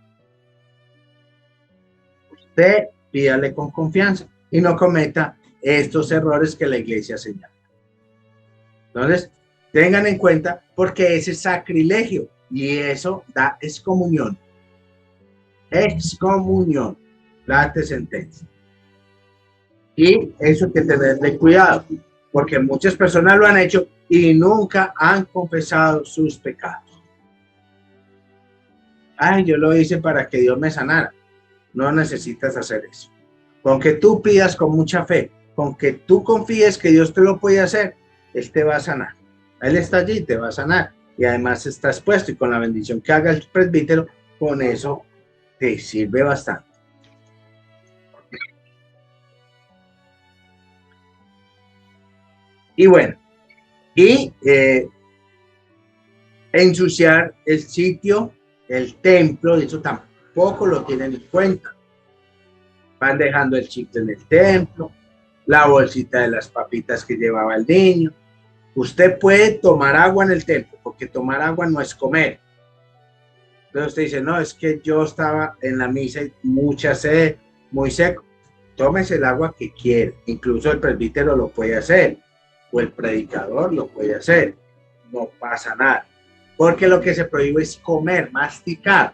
Usted pídale con confianza y no cometa estos errores que la iglesia señala. Entonces, tengan en cuenta porque ese es sacrilegio y eso da excomunión. Excomunión, la sentencia. Y eso hay que tenerle cuidado, porque muchas personas lo han hecho y nunca han confesado sus pecados. Ay, yo lo hice para que Dios me sanara. No necesitas hacer eso. Con que tú pidas con mucha fe, con que tú confíes que Dios te lo puede hacer, Él te va a sanar. Él está allí, te va a sanar. Y además está expuesto y con la bendición que haga el presbítero, con eso te sirve bastante. Y bueno, y ensuciar el sitio, el templo, eso tampoco lo tienen en cuenta. Van dejando el chicle en el templo, la bolsita de las papitas que llevaba el niño. Usted puede tomar agua en el templo, porque tomar agua no es comer. Entonces usted dice, no, es que yo estaba en la misa y mucha sed, muy seco. Tómese el agua que quiera. Incluso el presbítero lo puede hacer, o el predicador lo puede hacer. No pasa nada. Porque lo que se prohíbe es comer, masticar.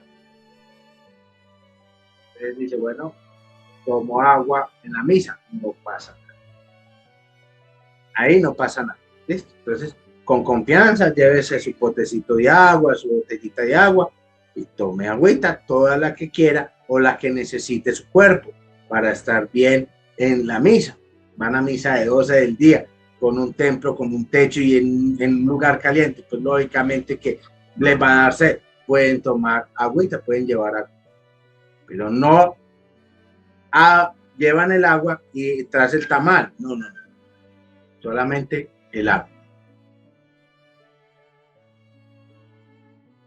Entonces dice, bueno, tomo agua en la misa, no pasa nada. Ahí no pasa nada. ¿Listo? Entonces, con confianza, llévese su potecito de agua, su botellita de agua y tome agüita, toda la que quiera o la que necesite su cuerpo para estar bien en la misa. Van a misa de 12 del día, con un templo, con un techo y en un lugar caliente, pues lógicamente que les va a dar sed. Pueden tomar agüita, pueden llevar agua, pero no llevan el agua y tras el tamal. No. Solamente el agua.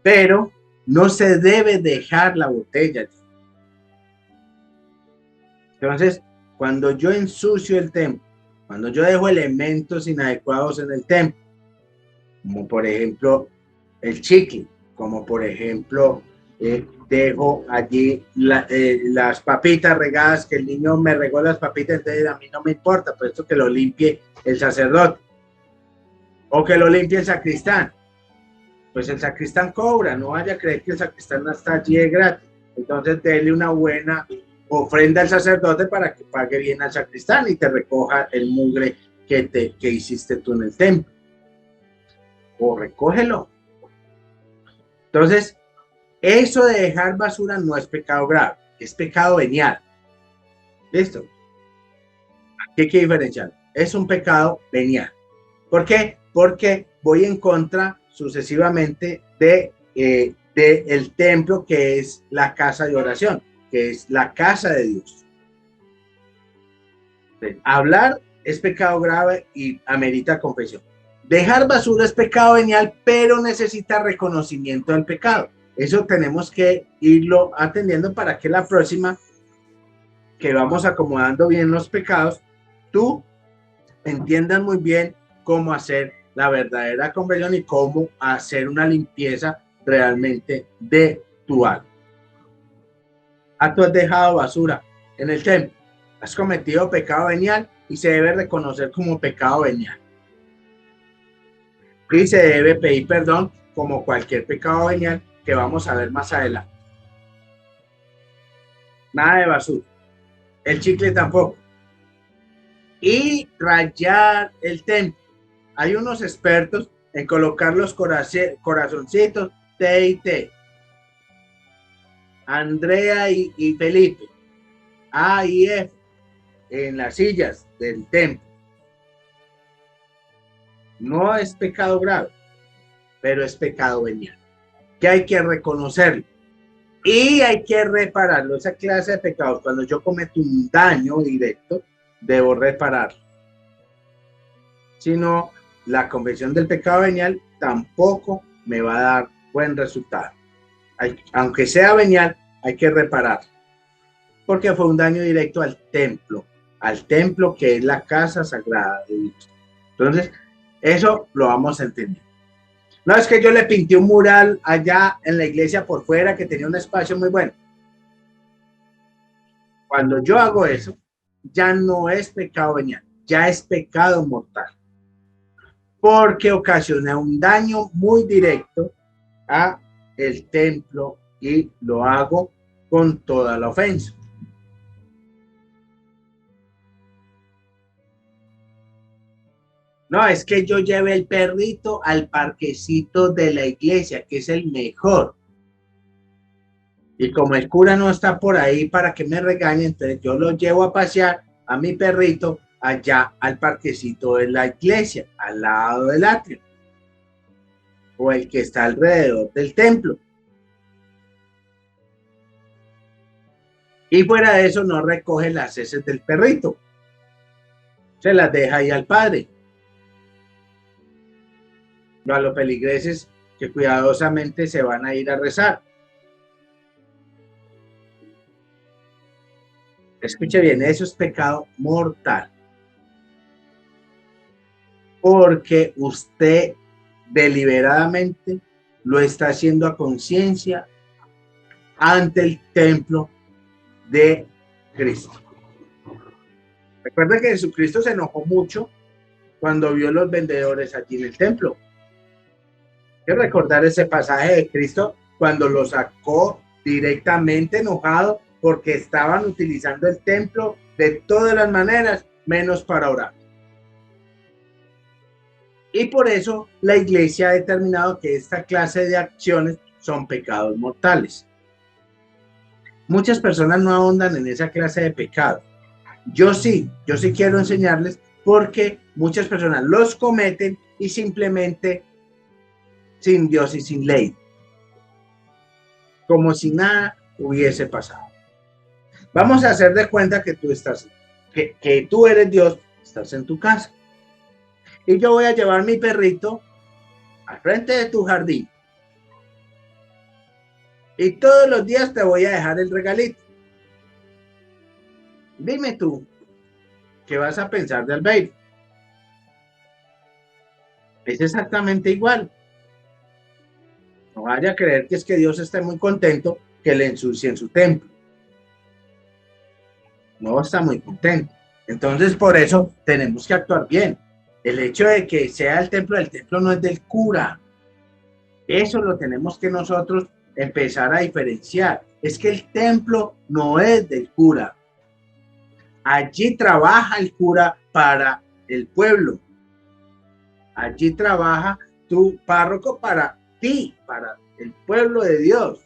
Pero no se debe dejar la botella. Entonces, cuando yo ensucio el templo, cuando yo dejo elementos inadecuados en el templo, como por ejemplo el chicle, como por ejemplo dejo allí las papitas regadas, que el niño me regó las papitas, entonces a mí no me importa, puesto que lo limpie el sacerdote o que lo limpie el sacristán. Pues el sacristán cobra, no vaya a creer que el sacristán está allí de gratis. Entonces déle una buena ofrenda al sacerdote para que pague bien al sacristán y te recoja el mugre que hiciste tú en el templo. O recógelo. Entonces, eso de dejar basura no es pecado grave, es pecado venial. ¿Listo? Aquí hay que diferenciar. Es un pecado venial. ¿Por qué? Porque voy en contra sucesivamente de el templo, que es la casa de oración, que es la casa de Dios. Hablar es pecado grave y amerita confesión. Dejar basura es pecado venial, pero necesita reconocimiento del pecado. Eso tenemos que irlo atendiendo para que la próxima, que vamos acomodando bien los pecados, tú entiendas muy bien cómo hacer la verdadera conversión y cómo hacer una limpieza realmente de tu alma. Tú has dejado basura en el templo, has cometido pecado venial y se debe reconocer como pecado venial. Y se debe pedir perdón como cualquier pecado venial que vamos a ver más adelante. Nada de basura. El chicle tampoco. Y rayar el templo. Hay unos expertos en colocar los corazoncitos T y T. Andrea y Felipe. A y F en las sillas del templo. No es pecado grave, pero es pecado venial, que hay que reconocerlo y hay que repararlo. Esa clase de pecados, cuando yo cometo un daño directo, debo repararlo. Si no, la confesión del pecado venial tampoco me va a dar buen resultado. Aunque sea venial, hay que reparar, porque fue un daño directo al templo que es la casa sagrada de Dios. Entonces, eso lo vamos a entender. No es que yo le pinté un mural allá en la iglesia por fuera que tenía un espacio muy bueno. Cuando yo hago eso, ya no es pecado venial, ya es pecado mortal, porque ocasioné un daño muy directo a el templo y lo hago con toda la ofensa. No, es que yo llevé el perrito al parquecito de la iglesia, que es el mejor. Y como el cura no está por ahí para que me regañe, entonces yo lo llevo a pasear a mi perrito allá al parquecito de la iglesia, al lado del atrio, o el que está alrededor del templo. Y fuera de eso no recoge las heces del perrito, se las deja ahí al padre. No a los peligreses que cuidadosamente se van a ir a rezar. Escuche bien, eso es pecado mortal. Porque usted deliberadamente lo está haciendo a conciencia ante el templo de Cristo. Recuerda que Jesucristo se enojó mucho cuando vio los vendedores allí en el templo. Hay que recordar ese pasaje de Cristo cuando lo sacó directamente enojado porque estaban utilizando el templo de todas las maneras, menos para orar. Y por eso la iglesia ha determinado que esta clase de acciones son pecados mortales. Muchas personas no ahondan en esa clase de pecados. Yo sí quiero enseñarles porque muchas personas los cometen y simplemente sin Dios y sin ley, como si nada hubiese pasado. Vamos a hacer de cuenta que tú estás, que tú eres Dios, estás en tu casa. Y yo voy a llevar mi perrito al frente de tu jardín. Y todos los días te voy a dejar el regalito. Dime tú, ¿qué vas a pensar de Albeiro? Es exactamente igual. No vaya a creer que es que Dios esté muy contento que le ensucien su templo. No está muy contento. Entonces, por eso tenemos que actuar bien. El hecho de que sea el templo no es del cura. Eso lo tenemos que nosotros empezar a diferenciar. Es que el templo no es del cura. Allí trabaja el cura para el pueblo. Allí trabaja tu párroco para ti, para el pueblo de Dios.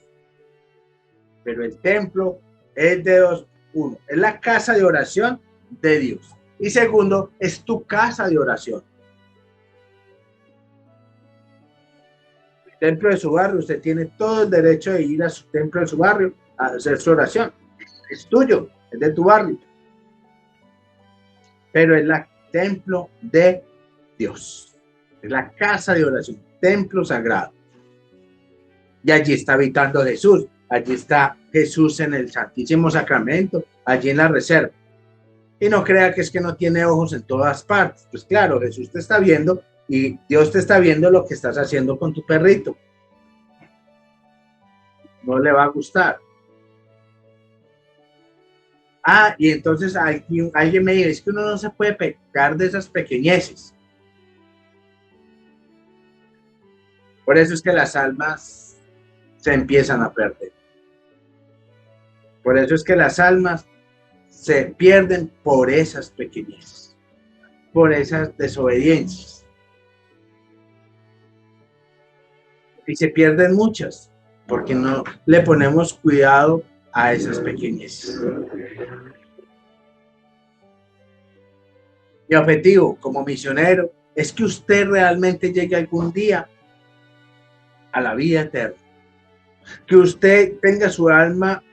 Pero el templo es de dos. Uno, es la casa de oración de Dios. Y segundo, es tu casa de oración. El templo de su barrio, usted tiene todo el derecho de ir a su templo de su barrio a hacer su oración. Es tuyo, es de tu barrio. Pero es el templo de Dios. Es la casa de oración, templo sagrado. Y allí está habitando Jesús. Allí está Jesús en el Santísimo Sacramento, allí en la reserva. Y no crea que es que no tiene ojos en todas partes. Pues claro, Jesús te está viendo y Dios te está viendo lo que estás haciendo con tu perrito. No le va a gustar. Y entonces alguien me dice, es que uno no se puede pecar de esas pequeñeces. Por eso es que las almas se empiezan a perder. Por eso es que las almas se pierden por esas pequeñeces, por esas desobediencias. Y se pierden muchas, porque no le ponemos cuidado a esas pequeñeces. Mi objetivo como misionero es que usted realmente llegue algún día a la vida eterna, que usted tenga su alma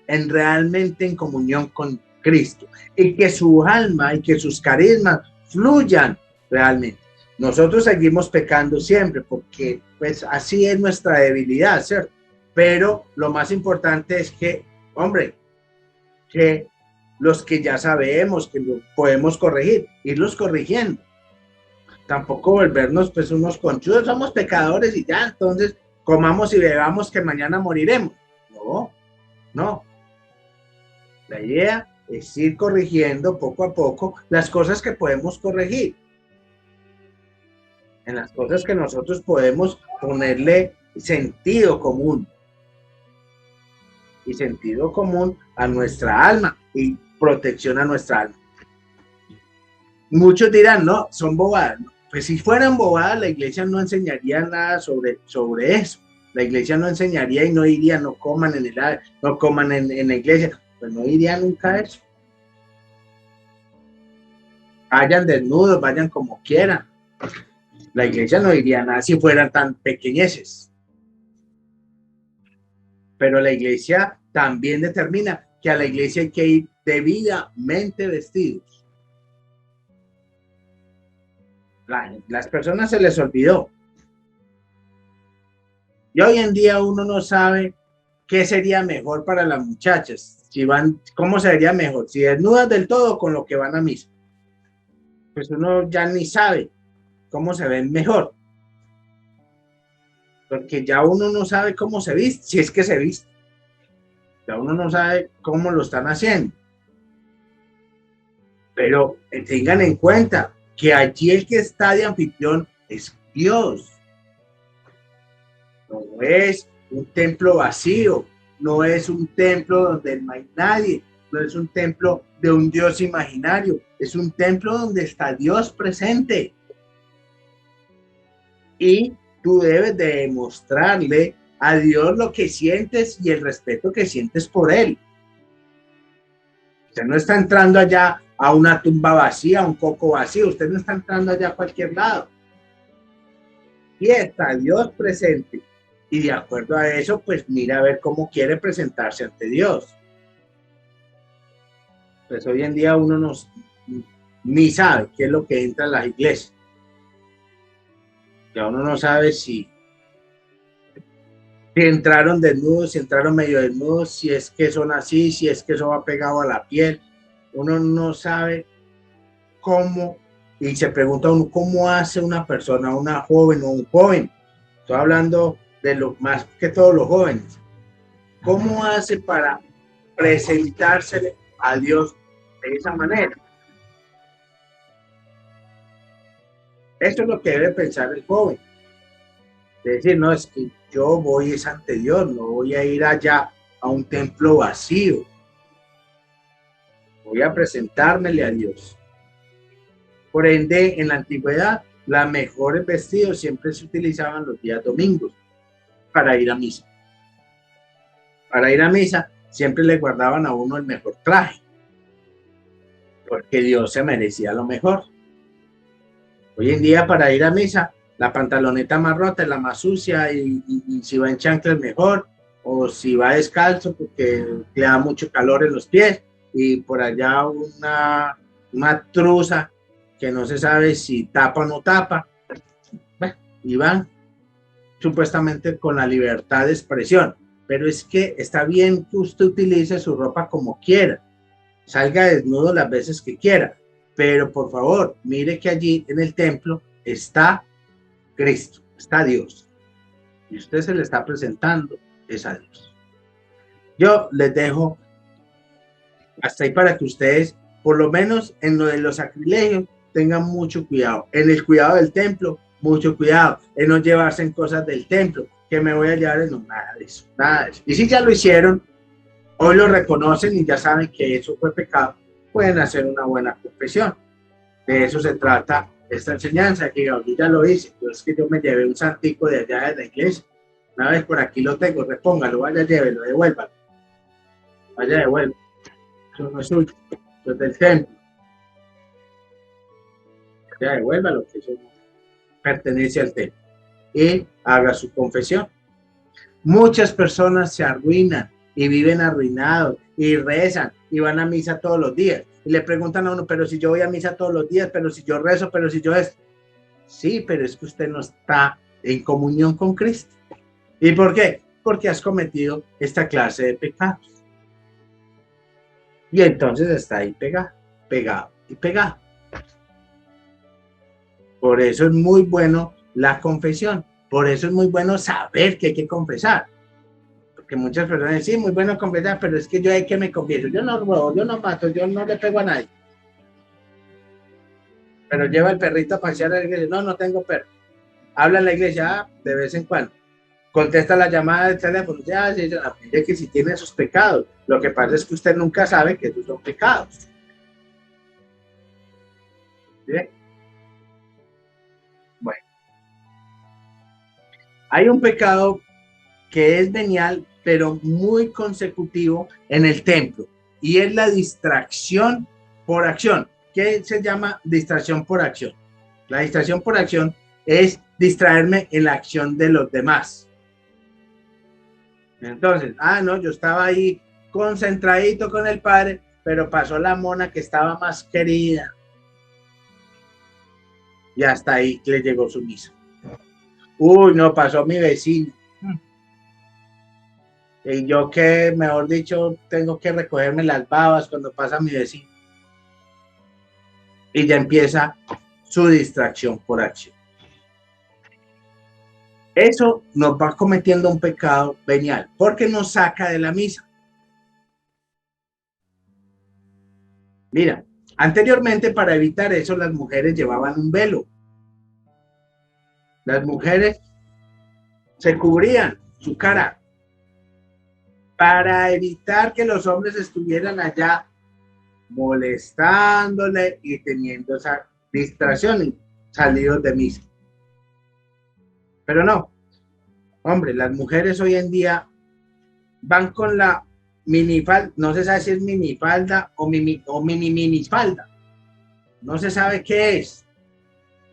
realmente en comunión con Cristo y que su alma y que sus carismas fluyan realmente. Nosotros seguimos pecando siempre porque pues así es nuestra debilidad, ¿cierto? Pero lo más importante es que, hombre, que los que ya sabemos que lo podemos corregir, irlos corrigiendo. Tampoco volvernos pues unos conchudos, somos pecadores y ya, entonces comamos y bebamos que mañana moriremos. No, no. La idea es ir corrigiendo poco a poco las cosas que podemos corregir. En las cosas que nosotros podemos ponerle sentido común. Y sentido común a nuestra alma y protección a nuestra alma. Muchos dirán, no, son bobadas. Pues si fueran bobadas, la iglesia no enseñaría nada sobre eso. La iglesia no enseñaría y no diría, no coman no coman en la iglesia. Pues no diría nunca eso. Vayan desnudos, vayan como quieran. La iglesia no diría nada si fueran tan pequeñeces. Pero la iglesia también determina que a la iglesia hay que ir debidamente vestidos. Las personas se les olvidó. Y hoy en día uno no sabe qué sería mejor para las muchachas. ¿Cómo sería mejor? Si desnudas del todo con lo que van a misa. Pues uno ya ni sabe cómo se ven mejor. Porque ya uno no sabe cómo se viste, si es que se viste. Ya uno no sabe cómo lo están haciendo. Pero tengan en cuenta que allí el que está de anfitrión es Dios. No es un templo vacío, no es un templo donde no hay nadie, no es un templo de un Dios imaginario, es un templo donde está Dios presente. Y tú debes de demostrarle a Dios lo que sientes y el respeto que sientes por Él. Usted no está entrando allá a una tumba vacía, a un coco vacío, usted no está entrando allá a cualquier lado. Y está Dios presente. Y de acuerdo a eso, pues mira a ver cómo quiere presentarse ante Dios. Pues hoy en día uno ni sabe qué es lo que entra en las iglesias. Ya uno no sabe si entraron desnudos, si entraron medio desnudos, si es que son así, si es que eso va pegado a la piel. Uno no sabe cómo, y se pregunta uno, ¿cómo hace una persona, una joven o un joven? Estoy hablando de lo más que todos los jóvenes. ¿Cómo hace para presentársele a Dios de esa manera? Eso es lo que debe pensar el joven. Es decir, no, es que yo voy ante Dios, no voy a ir allá a un templo vacío. Voy a presentármele a Dios. Por ende, en la antigüedad, los mejores vestidos siempre se utilizaban los días domingos para ir a misa. Para ir a misa, siempre le guardaban a uno el mejor traje, porque Dios se merecía lo mejor. Hoy en día, para ir a misa, la pantaloneta más rota es la más sucia y si va en chanclas mejor, o si va descalzo porque le da mucho calor en los pies, y por allá una truza que no se sabe si tapa o no tapa. Bueno, y van supuestamente con la libertad de expresión, pero es que está bien que usted utilice su ropa como quiera, salga desnudo las veces que quiera, pero por favor, mire que allí en el templo está Cristo, está Dios, y usted se le está presentando es a Dios. Yo les dejo hasta ahí para que ustedes, por lo menos en lo de los sacrilegios, tengan mucho cuidado. En el cuidado del templo, mucho cuidado. En no llevarse en cosas del templo, que me voy a llevar en nada de eso, nada de eso. Y si ya lo hicieron, hoy lo reconocen y ya saben que eso fue pecado, pueden hacer una buena confesión. De eso se trata esta enseñanza, que yo ya lo hice. Pero es que yo me llevé un santico de allá de la iglesia. Una vez por aquí lo tengo, repóngalo, vaya, llévelo, devuélvalo. vaya devuelva. Eso no es suyo, eso es del templo. Vaya devuelva lo que eso pertenece al templo. Y haga su confesión. Muchas personas se arruinan y viven arruinados y rezan y van a misa todos los días. Y le preguntan a uno, pero si yo voy a misa todos los días, pero si yo rezo, pero si yo es. Sí, pero es que usted no está en comunión con Cristo. ¿Y por qué? Porque has cometido esta clase de pecados. Y entonces está ahí pegado, pegado y pegado. Por eso es muy bueno la confesión. Por eso es muy bueno saber que hay que confesar. Porque muchas personas dicen, sí, muy bueno confesar, pero es que yo hay que me confieso. Yo no robo, yo no mato, yo no le pego a nadie. Pero lleva el perrito a pasear a la iglesia. No, no tengo perro. Habla en la iglesia de vez en cuando. Contesta la llamada de teléfono. Ya, sí, mire que si tiene esos pecados. Lo que pasa es que usted nunca sabe que esos son pecados. ¿Bien? Bueno. Hay un pecado que es venial, pero muy consecutivo en el templo. Y es la distracción por acción. ¿Qué se llama distracción por acción? La distracción por acción es distraerme en la acción de los demás. Entonces, no, yo estaba ahí concentradito con el padre, pero pasó la mona que estaba más querida. Y hasta ahí le llegó su misa. Uy, no, pasó mi vecino. Y yo que, mejor dicho, tengo que recogerme las babas cuando pasa mi vecino. Y ya empieza su distracción por acción. Eso nos va cometiendo un pecado venial, porque nos saca de la misa. Mira, anteriormente para evitar eso las mujeres llevaban un velo. Las mujeres se cubrían su cara para evitar que los hombres estuvieran allá molestándole y teniendo esa distracción salidos de misa. Pero no, hombre, las mujeres hoy en día van con la minifalda, no se sabe si es minifalda o minifalda, no se sabe qué es,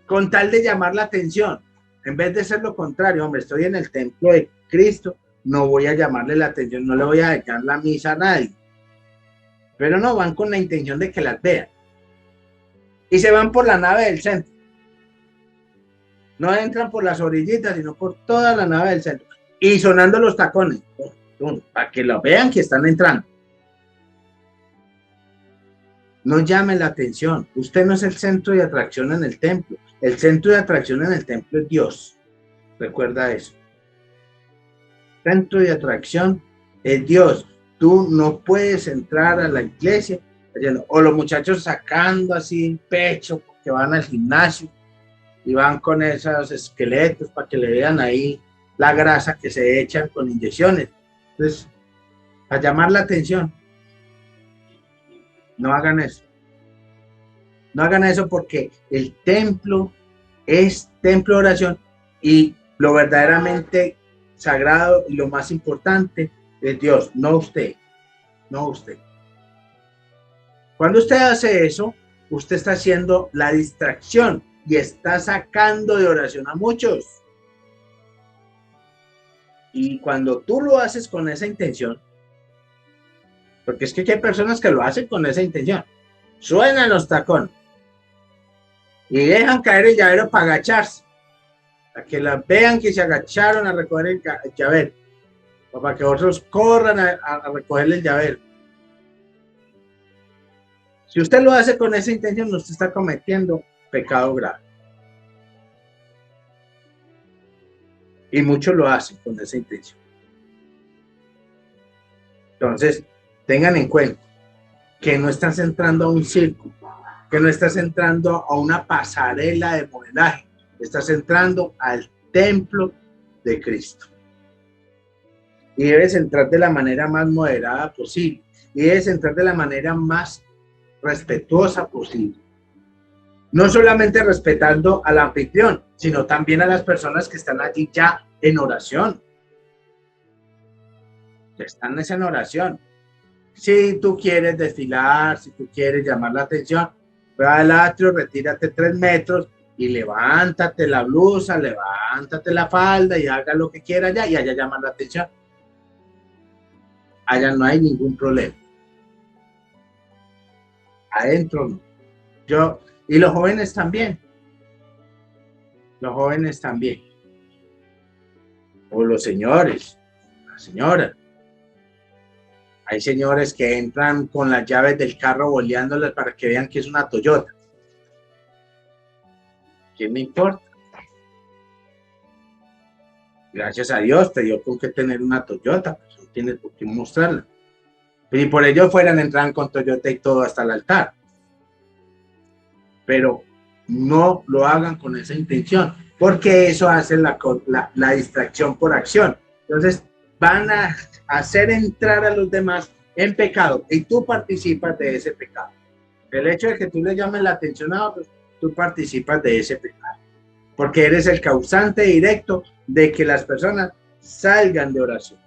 con tal de llamar la atención, en vez de ser lo contrario. Hombre, estoy en el templo de Cristo, no voy a llamarle la atención, no le voy a dejar la misa a nadie. Pero no, van con la intención de que las vean. Y se van por la nave del centro. No entran por las orillitas, sino por toda la nave del centro. Y sonando los tacones, para que lo vean que están entrando. No llame la atención. Usted no es el centro de atracción en el templo. El centro de atracción en el templo es Dios. Recuerda eso. El centro de atracción es Dios. Tú no puedes entrar a la iglesia, o los muchachos sacando así pecho porque van al gimnasio y van con esos esqueletos para que le vean ahí la grasa que se echan con inyecciones. Entonces, a llamar la atención, no hagan eso. No hagan eso porque el templo es templo de oración y lo verdaderamente sagrado y lo más importante es Dios, no usted, no usted. Cuando usted hace eso, usted está haciendo la distracción y está sacando de oración a muchos. Y cuando tú lo haces con esa intención, porque es que hay personas que lo hacen con esa intención, suenan los tacones y dejan caer el llavero para agacharse, para que las vean que se agacharon a recoger el llavero, o para que otros corran a recogerle el llavero. Si usted lo hace con esa intención, usted está cometiendo pecado grave. Y muchos lo hacen con esa intención. Entonces, tengan en cuenta que no estás entrando a un circo, que no estás entrando a una pasarela de modelaje, estás entrando al templo de Cristo. Y debes entrar de la manera más moderada posible. Y debes entrar de la manera más respetuosa posible. No solamente respetando al anfitrión, sino también a las personas que están allí ya en oración. Que están en oración. Si tú quieres desfilar, si tú quieres llamar la atención, ve al atrio, retírate 3 metros y levántate la blusa, levántate la falda y haga lo que quiera allá y allá llama la atención. Allá no hay ningún problema. Adentro no. Y los jóvenes también. Los jóvenes también. O los señores, las señoras. Hay señores que entran con las llaves del carro boleándolas para que vean que es una Toyota. ¿Qué me importa? Gracias a Dios te dio con qué tener una Toyota, pues no tienes por qué mostrarla. Y por ello fueran, entran con Toyota y todo hasta el altar. Pero no lo hagan con esa intención, porque eso hace la distracción por acción. Entonces van a hacer entrar a los demás en pecado y tú participas de ese pecado. El hecho de que tú le llames la atención a otros, tú participas de ese pecado, porque eres el causante directo de que las personas salgan de oración.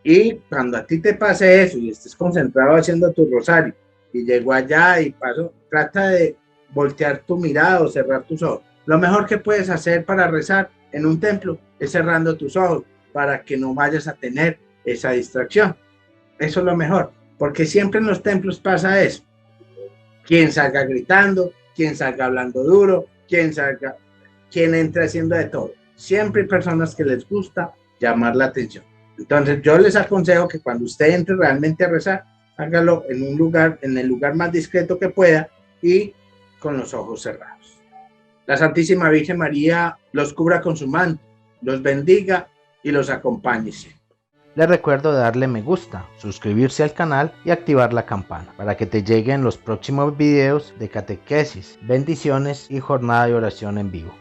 Y cuando a ti te pase eso y estés concentrado haciendo tu rosario y llegó allá y pasó, trata de voltear tu mirada o cerrar tus ojos. Lo mejor que puedes hacer para rezar en un templo es cerrando tus ojos para que no vayas a tener esa distracción. Eso es lo mejor, porque siempre en los templos pasa eso. Quien salga gritando, quien salga hablando duro, quien entre haciendo de todo. Siempre hay personas que les gusta llamar la atención. Entonces yo les aconsejo que cuando usted entre realmente a rezar, hágalo en el lugar más discreto que pueda y con los ojos cerrados. La Santísima Virgen María los cubra con su manto, los bendiga y los acompañe siempre. Les recuerdo darle me gusta, suscribirse al canal y activar la campana para que te lleguen los próximos videos de catequesis, bendiciones y jornada de oración en vivo.